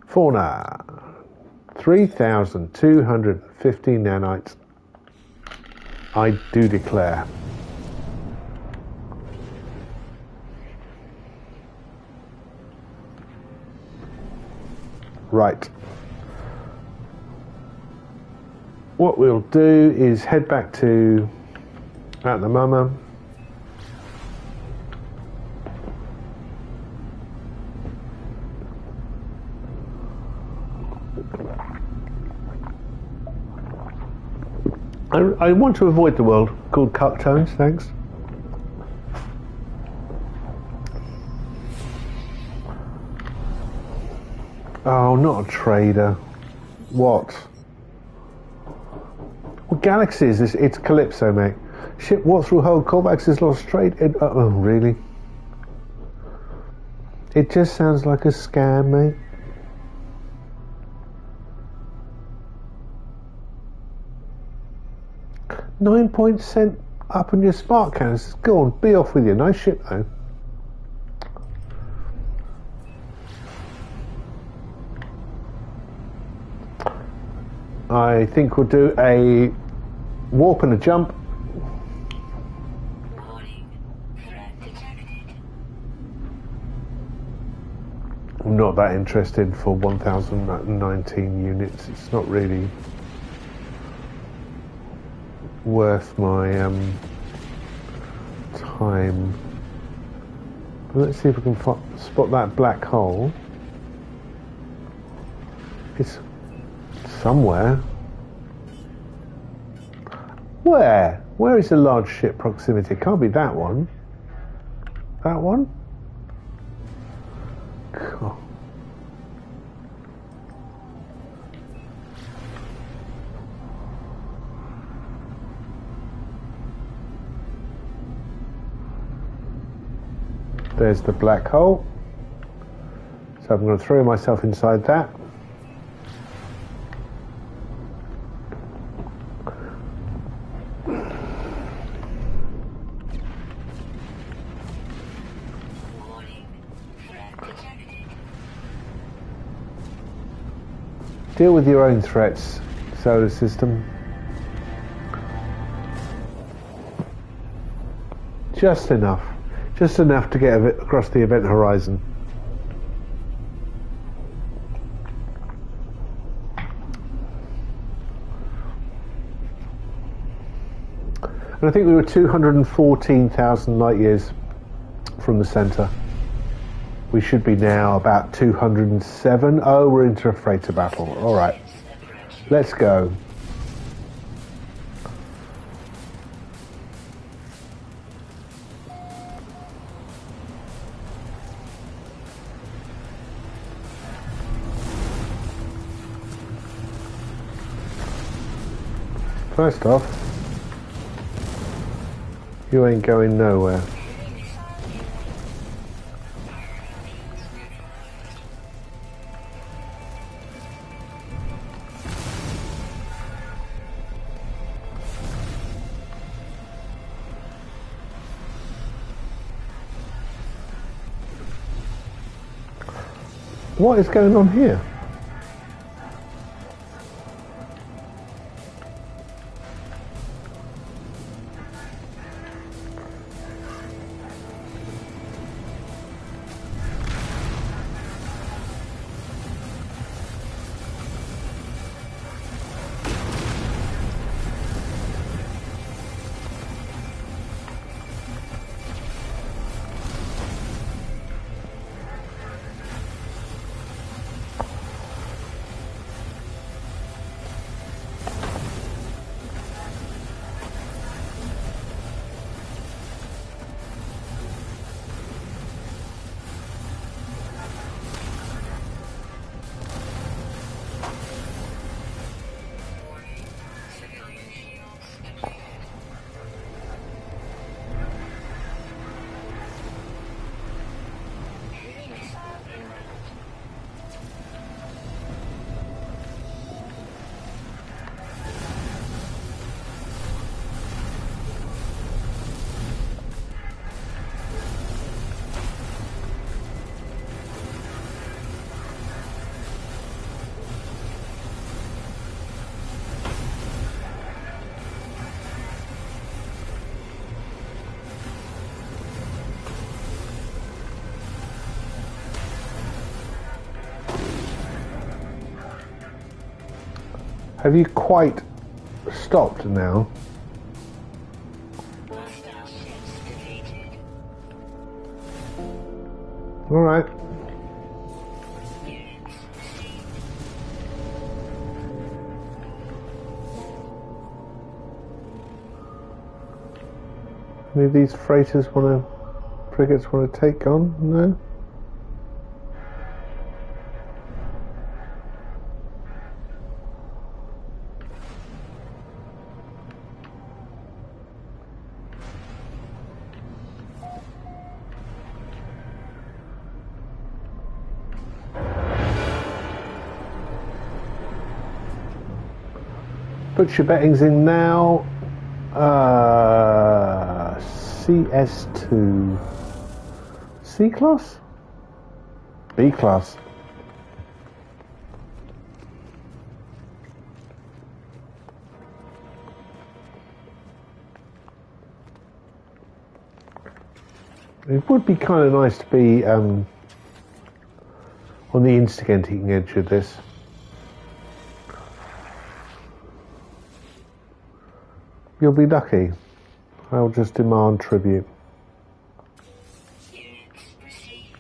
Fauna. 3,250 nanites. I do declare. Right. What we'll do is head back to at the mama. I want to avoid the world called cut tones, thanks. Oh, not a trader. What? What galaxy is this? It's Calypso, mate. Ship what through hold callbacks is lost trade. Oh, really? It just sounds like a scam, mate. $9 up on your spark cannons. Go on, be off with you. Nice ship, though. I think we'll do a warp and a jump. Warning. Threat detected. I'm not that interested for 1,019 units. It's not really worth my time. Let's see if we can spot that black hole. It's somewhere. Where? Where is the large ship proximity? Can't be that one. That one? God. There's the black hole. So I'm going to throw myself inside that. Deal with your own threats, solar system. Just enough. Just enough to get across the event horizon. And I think we were 214,000 light years from the center. We should be now about 207. Oh, we're into a freighter battle. All right, let's go. First off, you ain't going nowhere. What is going on here? Have you quite stopped now? Hostile ships defeated. All right. Units received. Any of these frigates want to take on? No? Put your bettings in now. CS2. C class? B class. It would be kind of nice to be on the instigating edge of this. You'll be lucky. I'll just demand tribute. Units received.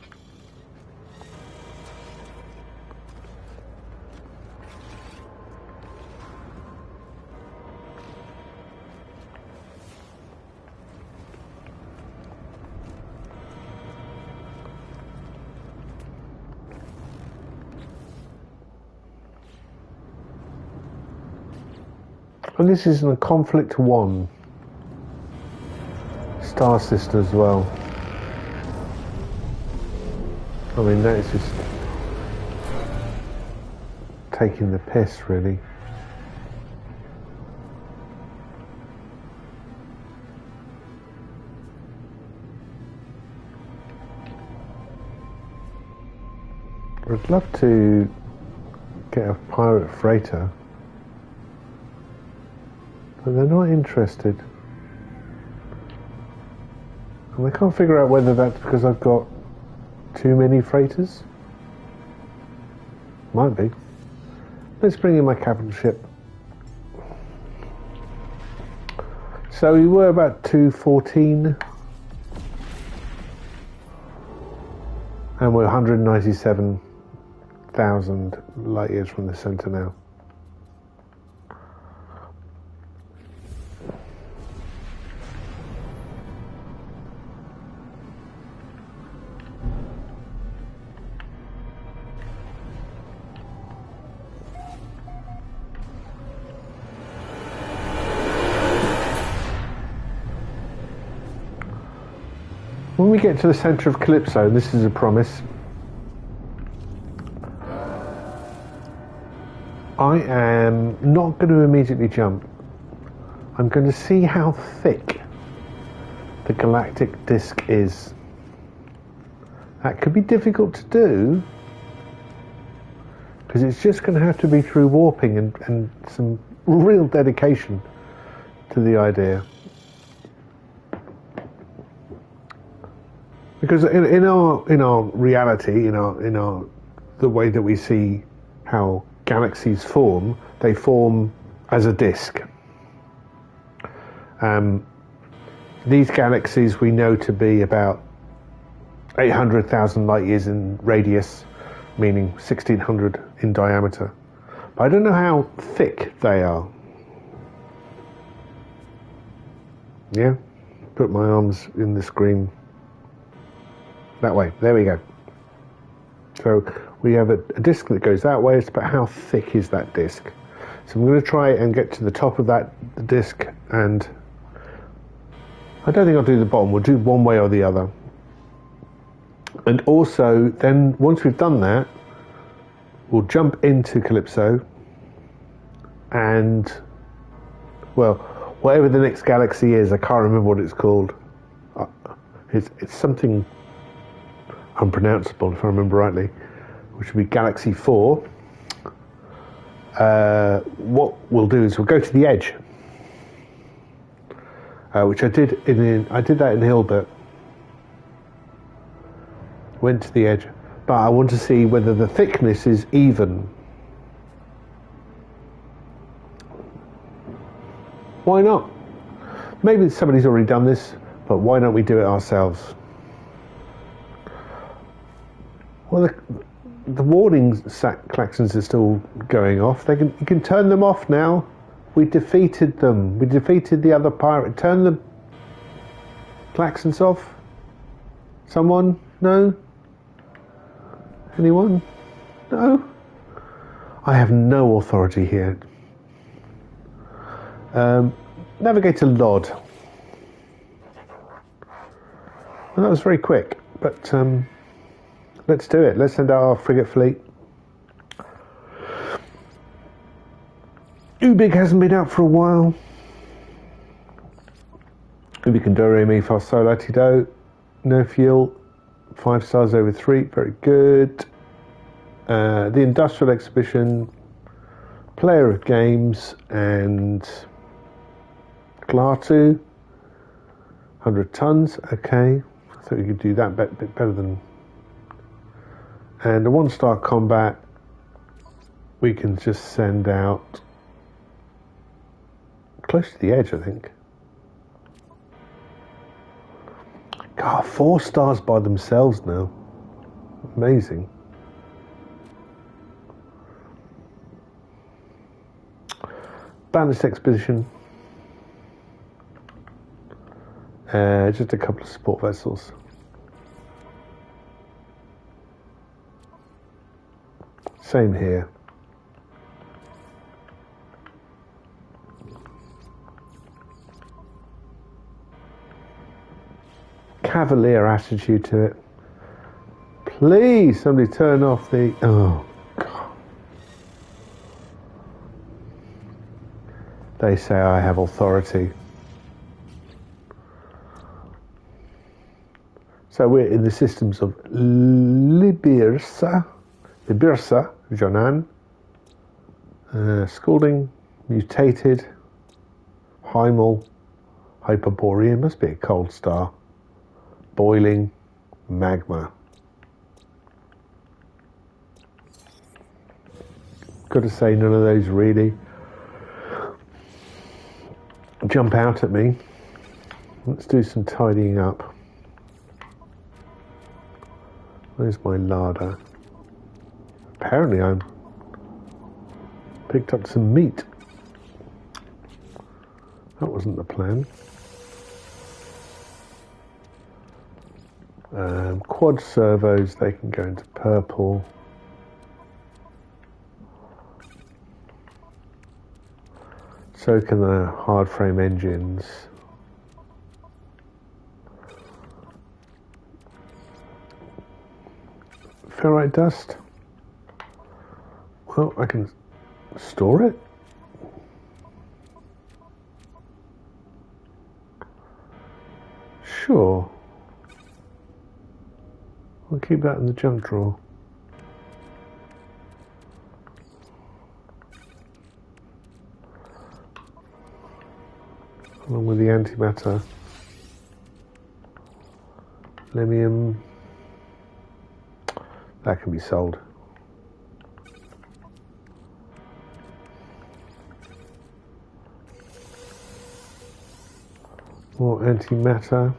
And this is in a conflict 1. Star System as well. I mean, that is just taking the piss, really. I'd love to get a pirate freighter, but they're not interested. And I can't figure out whether that's because I've got too many freighters. Might be. Let's bring in my capital ship. So we were about 214. And we're 197,000 light years from the Sentinel. When we get to the centre of Calypso, and this is a promise, I am not going to immediately jump. I'm going to see how thick the galactic disk is. That could be difficult to do, because it's just going to have to be through warping and some real dedication to the idea. Because in our reality, the way that we see how galaxies form, they form as a disk. These galaxies we know to be about 800,000 light years in radius, meaning 1,600 in diameter. But I don't know how thick they are. Yeah? Put my arms in the screen. That way. There we go. So we have a disc that goes that way. It's about how thick is that disc. So I'm going to try and get to the top of that disc, and I don't think I'll do the bottom. We'll do one way or the other. And also, then once we've done that, we'll jump into Calypso, and, well, whatever the next galaxy is, I can't remember what it's called. It's something unpronounceable, if I remember rightly, which would be Galaxy 4. What we'll do is we'll go to the edge, which I did that in Hilbert. Went to the edge, but I want to see whether the thickness is even. Why not? Maybe somebody's already done this, but why don't we do it ourselves? Well, the warning klaxons are still going off. You can turn them off now. We defeated them. We defeated the other pirate. Turn the klaxons off. Someone? No? Anyone? No? I have no authority here. Navigate to Lod. Well, that was very quick, but let's do it. Let's send out our frigate fleet. Ubig hasn't been out for a while. Ubig and Doremi fast solo Tido. No fuel. 5 stars over 3. Very good. The Industrial Exhibition. Player of Games and Glatu. 100 tons. Okay. I thought we could do that bit better than. And a 1-star combat. We can just send out close to the edge, I think. God, 4 stars by themselves now. Amazing. Balanced expedition. Just a couple of support vessels. Same here. Cavalier attitude to it. Please, somebody turn off the. Oh, God. They say I have authority. So we're in the systems of Libirsa-Jonan. Scalding, mutated, Hymal, Hyperborean, must be a cold star. Boiling, magma. Got to say, none of those really jump out at me. Let's do some tidying up. Where's my larder? Apparently I picked up some meat. That wasn't the plan. Quad servos, they can go into purple. So can the hard frame engines. Ferrite dust. Well, I can store it. Sure. I'll keep that in the junk drawer. Along with the antimatter. Lemium. That can be sold. More antimatter.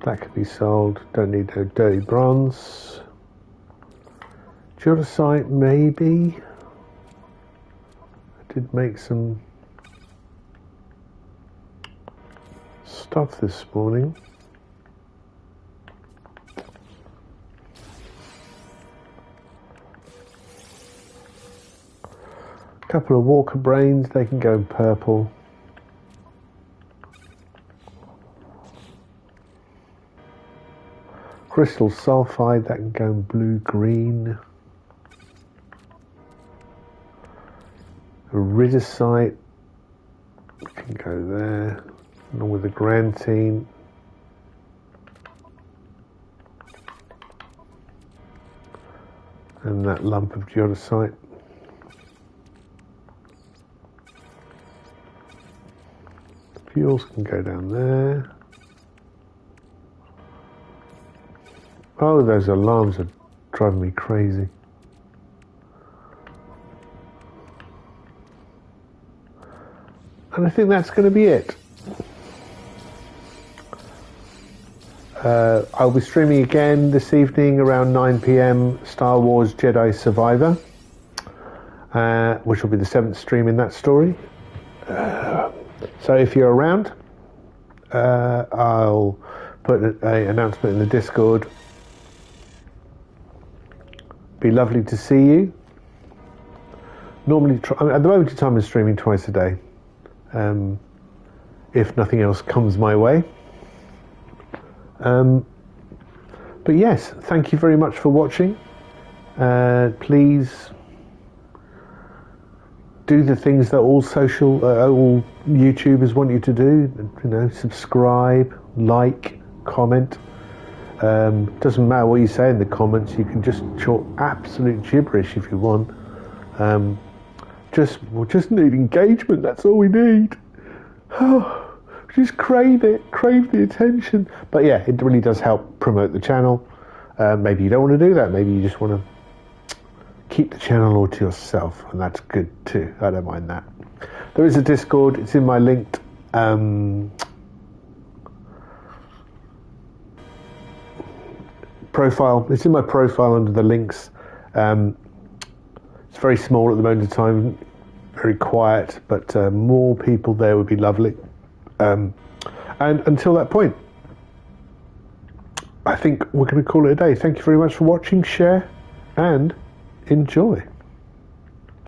That can be sold. Don't need no dirty bronze. Geodesite, maybe. I did make some stuff this morning. Couple of Walker brains, they can go in purple. Crystal sulfide, that can go in blue-green. Iridesite can go there, along with the grantine. And that lump of geodesite. Fuels can go down there. Oh, those alarms are driving me crazy. And I think that's going to be it. I'll be streaming again this evening around 9 p.m. Star Wars Jedi Survivor, which will be the 7th stream in that story. So if you're around, I'll put an announcement in the Discord. Be lovely to see you. Normally, at the moment in time, I'm streaming twice a day, if nothing else comes my way. But yes, thank you very much for watching. Please do the things that all YouTubers want you to do. You know, subscribe, like, comment. Doesn't matter what you say in the comments. You can just talk absolute gibberish if you want. We just need engagement. That's all we need. Just crave the attention. But yeah, it really does help promote the channel. Maybe you don't want to do that. Maybe you just want to keep the channel all to yourself, and that's good too. I don't mind that. There is a Discord. It's in my linked profile. It's in my profile under the links. It's very small at the moment in time, very quiet, but more people there would be lovely. And until that point, I think we're going to call it a day. Thank you very much for watching, share, and enjoy.